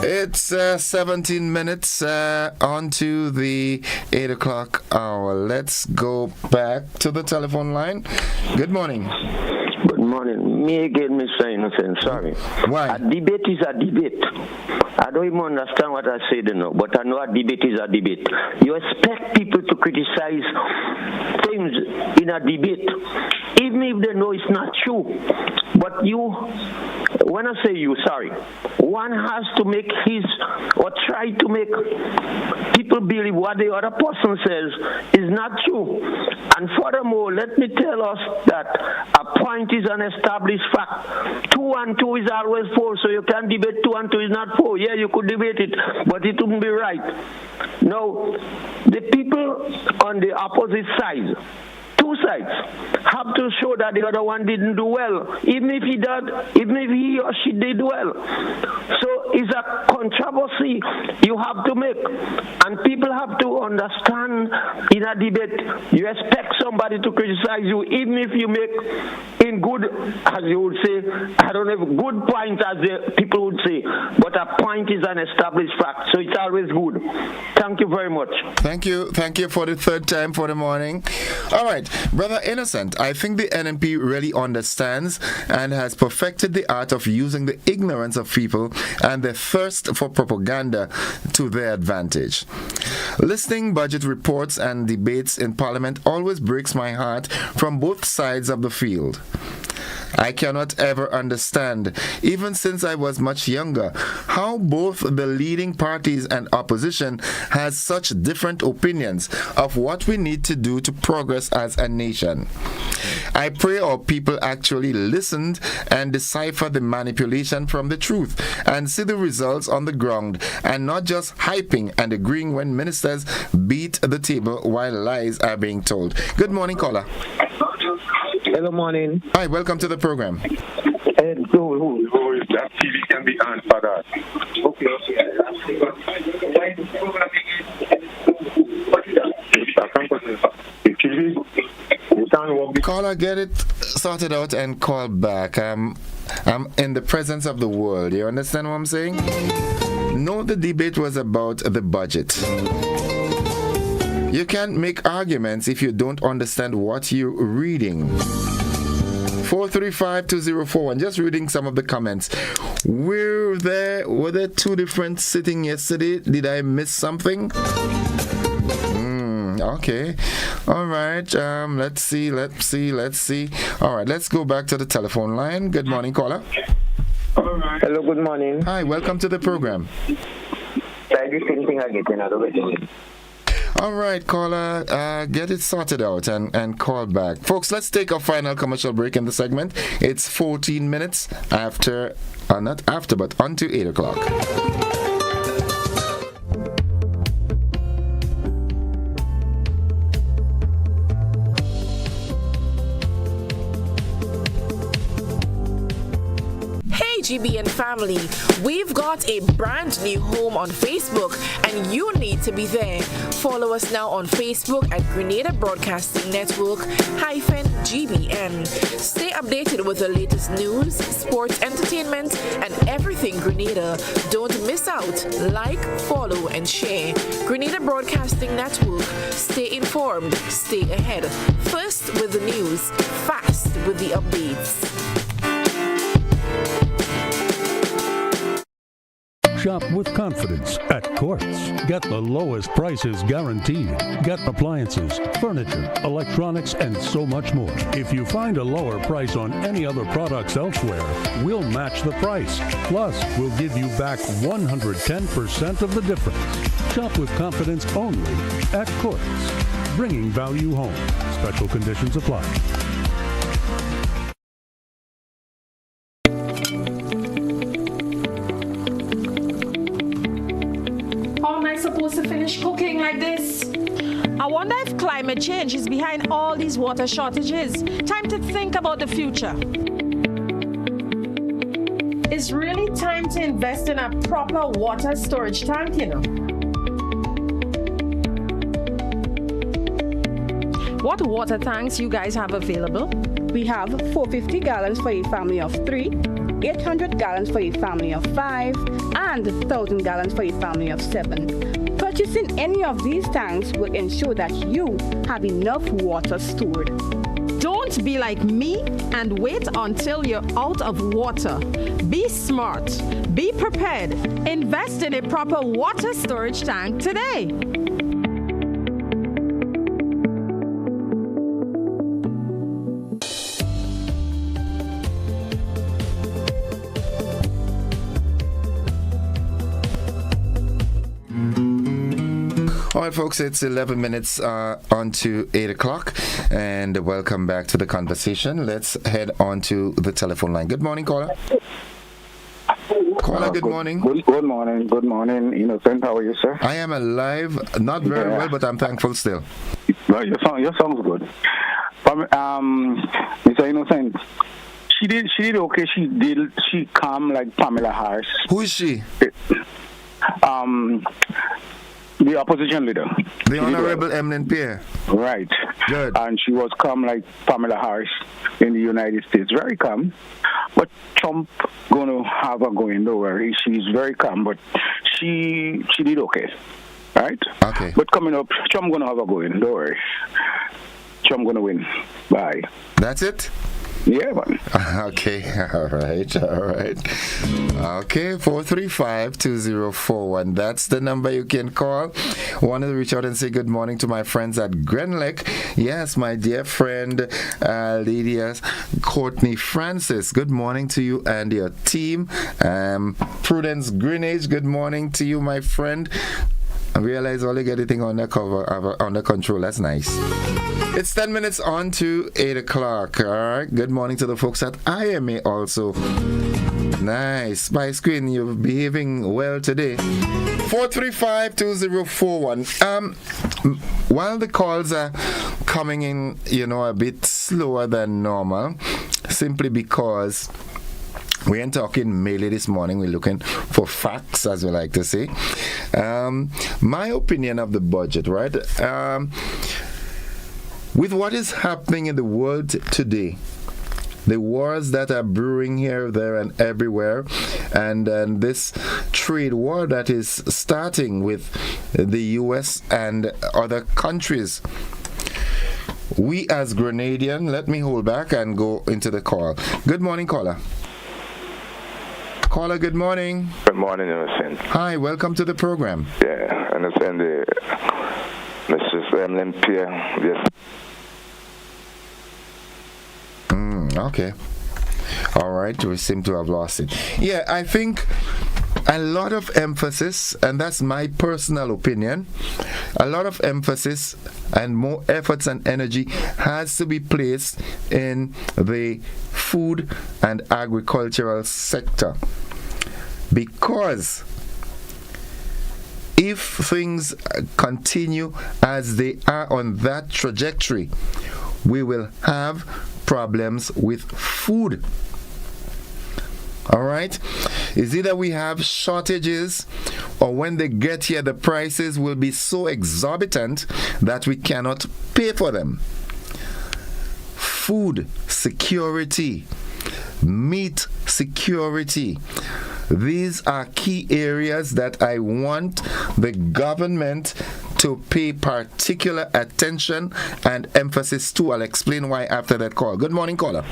It's 17 minutes on to the 8 o'clock hour. Let's go back to the telephone line. Good morning. Good morning. Me again, Mr. Innocent. Sorry. Why? A debate is a debate. I don't even understand what I said now, but I know a debate is a debate. You expect people to criticize things in a debate, even if they know it's not true. But when I say one has to make or try to make people believe what the other person says is not true. And furthermore, let me tell us that a point is an established fact. 2 and 2 is always 4, so you can debate 2 and 2 is not 4. Yeah, you could debate it, but it wouldn't be right. Now, the people on the opposite side, two sides, have to show that the other one didn't do well, even if he or she did well. So it's a controversy you have to make, and people have to understand in a debate, you expect somebody to criticize you, even if you make in good, as you would say, I don't know, good point as the people would say, but a point is an established fact, so it's always good. Thank you very much. Thank you for the third time for the morning. All right, Brother Innocent, I think the NNP really understands and has perfected the art of using the ignorance of people and their thirst for propaganda to their advantage. Listening budget reports and debates in Parliament always breaks my heart from both sides of the field. I cannot ever understand, even since I was much younger, how both the leading parties and opposition has such different opinions of what we need to do to progress as a nation. I pray our people actually listened and decipher the manipulation from the truth and see the results on the ground and not just hyping and agreeing when ministers beat the table while lies are being told. Good morning, caller. Hello, morning. Hi, welcome to the program. Who is that? TV can be on for that. Okay. Caller, get it sorted out and call back. I'm in the presence of the world. You understand what I'm saying? No, the debate was about the budget. You can't make arguments if you don't understand what you're reading. 435-2041. Just reading some of the comments. Were there two different sitting yesterday? Did I miss something? Okay. All right. Let's see. All right. Let's go back to the telephone line. Good morning, caller. Hello. Good morning. Hi. Welcome to the program. All right, caller, get it sorted out and call back. Folks, let's take a final commercial break in the segment. It's 14 minutes after, not after, but on to 8 o'clock. GBN family, we've got a brand new home on Facebook and you need to be there. Follow us now on Facebook at Grenada Broadcasting Network -GBN. Stay updated with the latest news, sports, entertainment, and everything Grenada. Don't miss out. Like, follow, and share. Grenada Broadcasting Network. Stay informed, stay ahead. First with the news, fast with the updates. Shop with confidence at Quartz. Get the lowest prices guaranteed. Get appliances, furniture, electronics, and so much more. If you find a lower price on any other products elsewhere, we'll match the price. Plus, we'll give you back 110% of the difference. Shop with confidence only at Quartz. Bringing value home. Special conditions apply. Supposed to finish cooking like this? I wonder if climate change is behind all these water shortages. Time to think about the future. It's really time to invest in a proper water storage tank, you know. What water tanks you guys have available? We have 450 gallons for a family of 3, 800 gallons for a family of 5, and 1,000 gallons for a family of 7. Purchasing any of these tanks will ensure that you have enough water stored. Don't be like me and wait until you're out of water. Be smart. Be prepared. Invest in a proper water storage tank today. All right, folks, it's 11 minutes on to 8 o'clock, and welcome back to the conversation. Let's head on to the telephone line. Good morning, caller. Caller, good morning. Good morning. Good morning, Innocent. How are you, sir? I am alive. Not very well, but I'm thankful still. Well, your song's good. Mr. Innocent, she did okay. She calm like Pamela Harris. Who is she? The opposition leader. The Honorable Eminent Pierre. Right. Good. And she was calm like Pamela Harris in the United States. Very calm. But Trump going to have her going, don't worry. She's very calm, but she did okay. Right? Okay. But coming up, Trump going to have her going, don't worry. Trump going to win. Bye. That's it? Yeah, man. Okay, all right. Okay, 435-2041. That's the number you can call. Wanted to reach out and say good morning to my friends at Grenlec. Yes, my dear friend, Lydia Courtney Francis. Good morning to you and your team. Prudence Greenage, good morning to you, my friend. I realize all you get everything under control. That's nice. It's 10 minutes on to 8 o'clock. All right. Good morning to the folks at IMA also. Nice. My screen, you're behaving well today. 435-2041. While the calls are coming in, a bit slower than normal, simply because we ain't talking mainly this morning. We're looking for facts, as we like to say. My opinion of the budget, right? With what is happening in the world today, the wars that are brewing here, there, and everywhere, and this trade war that is starting with the U.S. and other countries, we as Grenadian, let me hold back and go into the call. Good morning, caller. Caller, good morning. Good morning, Innocent. Hi, welcome to the program. Yeah, Innocent, Mrs. Emlyn Pierre. Yes. Okay. All right, we seem to have lost it. Yeah, I think a lot of emphasis, and that's my personal opinion, a lot of emphasis and more efforts and energy has to be placed in the food and agricultural sector. Because if things continue as they are on that trajectory, we will have problems with food. All right? It's either we have shortages, or when they get here, the prices will be so exorbitant that we cannot pay for them. Food security, meat security. These are key areas that I want the government to pay particular attention and emphasis to. I'll explain why after that call. Good morning, caller.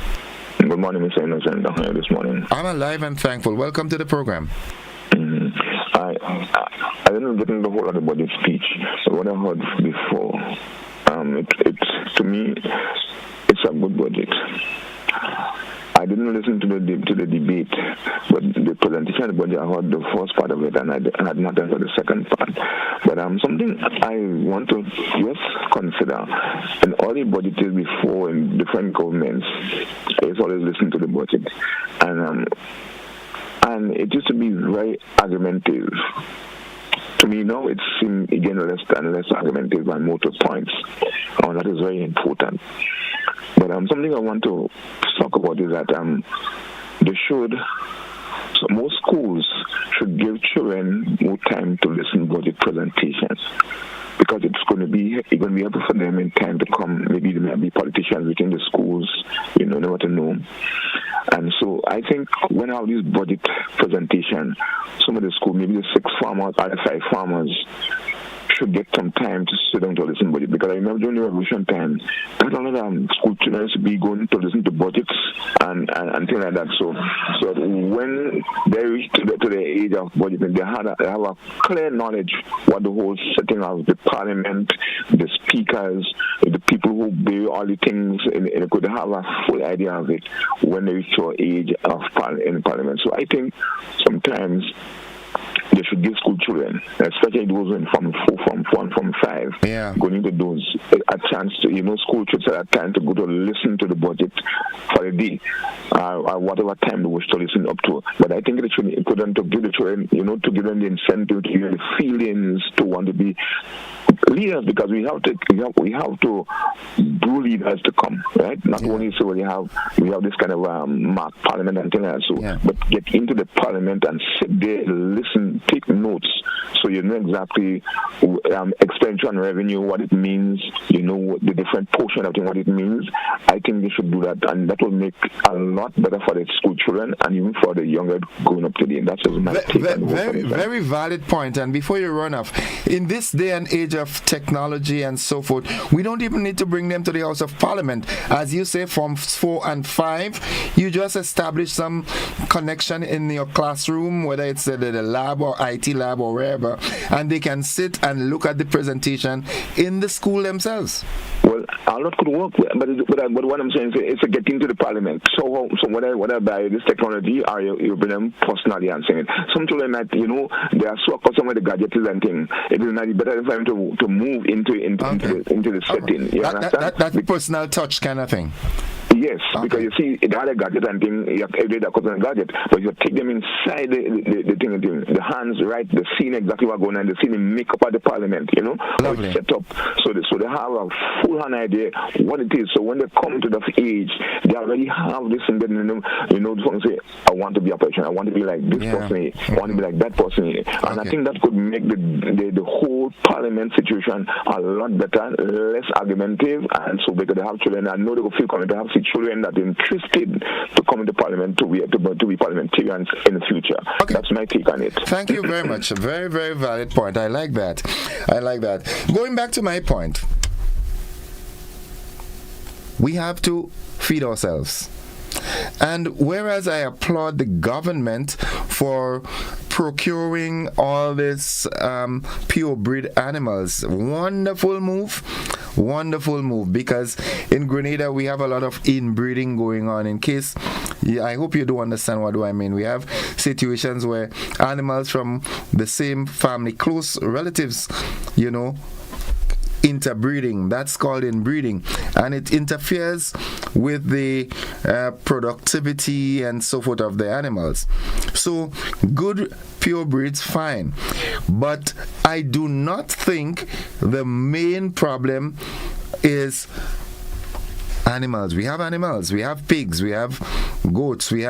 Good morning, Mr. Innocent. This morning. I'm alive and thankful. Welcome to the program. I didn't get into the whole of the budget speech, but what I heard before, to me, it's a good budget. I didn't listen to the debate, but the presentation of the budget, I heard the first part of it, and I had not heard the second part. But something I want to just consider, in all the budgets before in different governments, I just always listen to the budget, and it used to be very argumentative. To me, now it seems again less and less argumentative and more to points, and that is very important. But something I want to talk about is that most schools should give children more time to listen to budget presentations, because it's going to be able for them in time to come. Maybe there may be politicians within the schools, never to know. And so I think when I have this budget presentation, some of the schools, maybe the 6 farmers or the 5 farmers, should get some time to sit down to listen to budget. Because I remember during the revolution time, a lot of school children used to be going to listen to budgets and things like that. So when they reach to the age of budgeting, they have a clear knowledge what the whole setting of the parliament, the speakers, the people who do all the things, and they could have a full idea of it when they reach to an age of in parliament. So I think sometimes they should give school children, especially those in Form 4, Form 1, Form 5, going into those, a chance to, school trips at a time to go to listen to the budget for a day, or whatever time they wish to listen up to. But I think it should be important to give the children, to give them the incentive, to give them the feelings to want to be leaders, because we have to do leaders to come, right? Not only so we have this kind of mock parliament and things like that, but get into the parliament and sit there, listen, take notes, so you know exactly expenditure and revenue, what it means, the different portion of it, what it means. I think they should do that, and that will make a lot better for the school children and even for the younger going up today. That's just my take. Very valid point. And before you run off, in this day and age of technology and so forth, we don't even need to bring them to the House of Parliament. As you say, Form 4 and 5, you just establish some connection in your classroom, whether it's the lab or IT lab or wherever, and they can sit and look at the presentation in the school themselves. Well, a lot could work, but what I'm saying is to get into the parliament. So when I buy this technology, or you bring them personally and saying it. Some children might, they are so accustomed with the gadgets and things. It is not better for them to move into the setting. You understand? That's the personal touch kind of thing. Yes, because you see, the other gadget and thing, you have every day that gadget, but you take them inside the thing, the hands, right, the scene exactly what's going on, the scene in makeup at the parliament, Lovely. Set up, so they have a full hand idea what it is. So when they come to that age, they already have this in them, someone say, I want to be a person, I want to be like this person, I want to be like that person, and I think that could make the whole parliament situation a lot better, less argumentative, and so because they have children, I know they will feel coming to have children that are interested to come into parliament to be parliamentarians in the future. Okay. That's my take on it. Thank you very much. A very, very valid point. I like that. Going back to my point, we have to feed ourselves. And whereas I applaud the government for procuring all this purebred animals, wonderful move, because in Grenada we have a lot of inbreeding going on. In case, I hope you do understand what do I mean. We have situations where animals from the same family, close relatives, interbreeding. That's called inbreeding, and it interferes with the productivity and so forth of the animals. So good pure breeds, fine, but I do not think the main problem is animals. We have animals, we have pigs, we have goats, we'd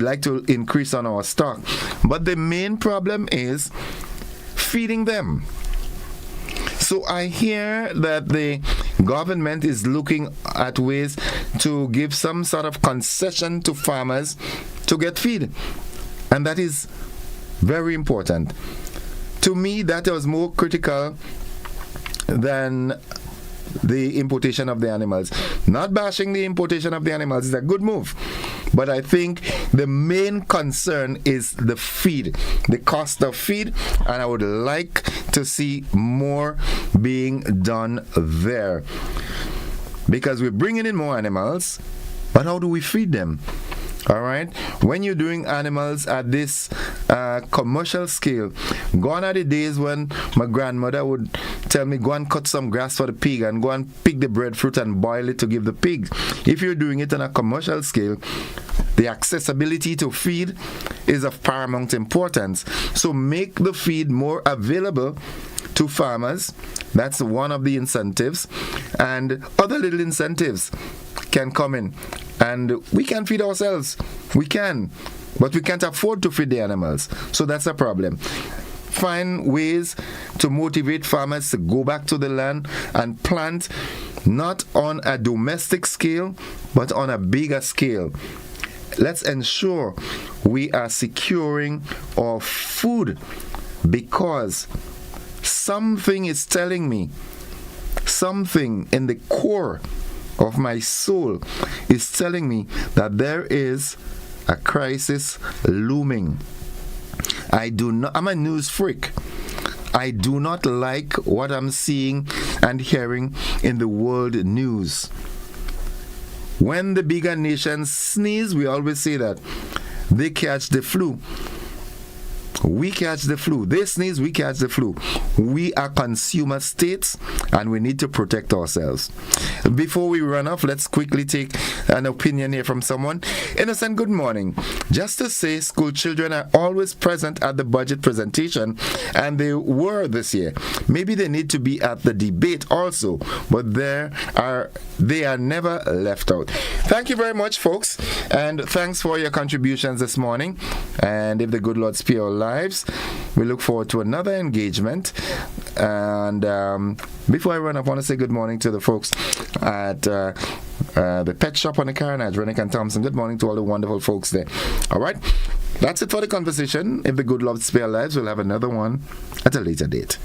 like to increase on our stock, but the main problem is feeding them. So I hear that the government is looking at ways to give some sort of concession to farmers to get feed. And that is very important. To me, that was more critical than the importation of the animals. Not bashing the importation of the animals is a good move. But I think the main concern is the feed, the cost of feed, and I would like to see more being done there. Because we're bringing in more animals, but how do we feed them? All right, when you're doing animals at this commercial scale, gone are the days when my grandmother would tell me, go and cut some grass for the pig and go and pick the breadfruit and boil it to give the pig. If you're doing it on a commercial scale, the accessibility to feed is of paramount importance. So make the feed more available to farmers. That's one of the incentives, and other little incentives can come in, and we can feed ourselves. We can, but we can't afford to feed the animals, so that's a problem. Find ways to motivate farmers to go back to the land and plant, not on a domestic scale but on a bigger scale. Let's ensure we are securing our food, because something is telling me, something in the core of my soul is telling me that there is a crisis looming. I'm a news freak. I do not like what I'm seeing and hearing in the world news. When the bigger nations sneeze, we always say that they catch the flu. We catch the flu. They sneeze, we catch the flu. We are consumer states, and we need to protect ourselves. Before we run off, let's quickly take an opinion here from someone. Innocent, good morning. Just to say, school children are always present at the budget presentation, and they were this year. Maybe they need to be at the debate also, but they are never left out. Thank you very much, folks, and thanks for your contributions this morning. And if the good Lord spare our lives, we look forward to another engagement. And before I run up, I want to say good morning to the folks at the pet shop on the Carnage, Rennick and Thompson. Good morning to all the wonderful folks there. All right, that's it for the conversation. If the good Lord spare lives, we'll have another one at a later date.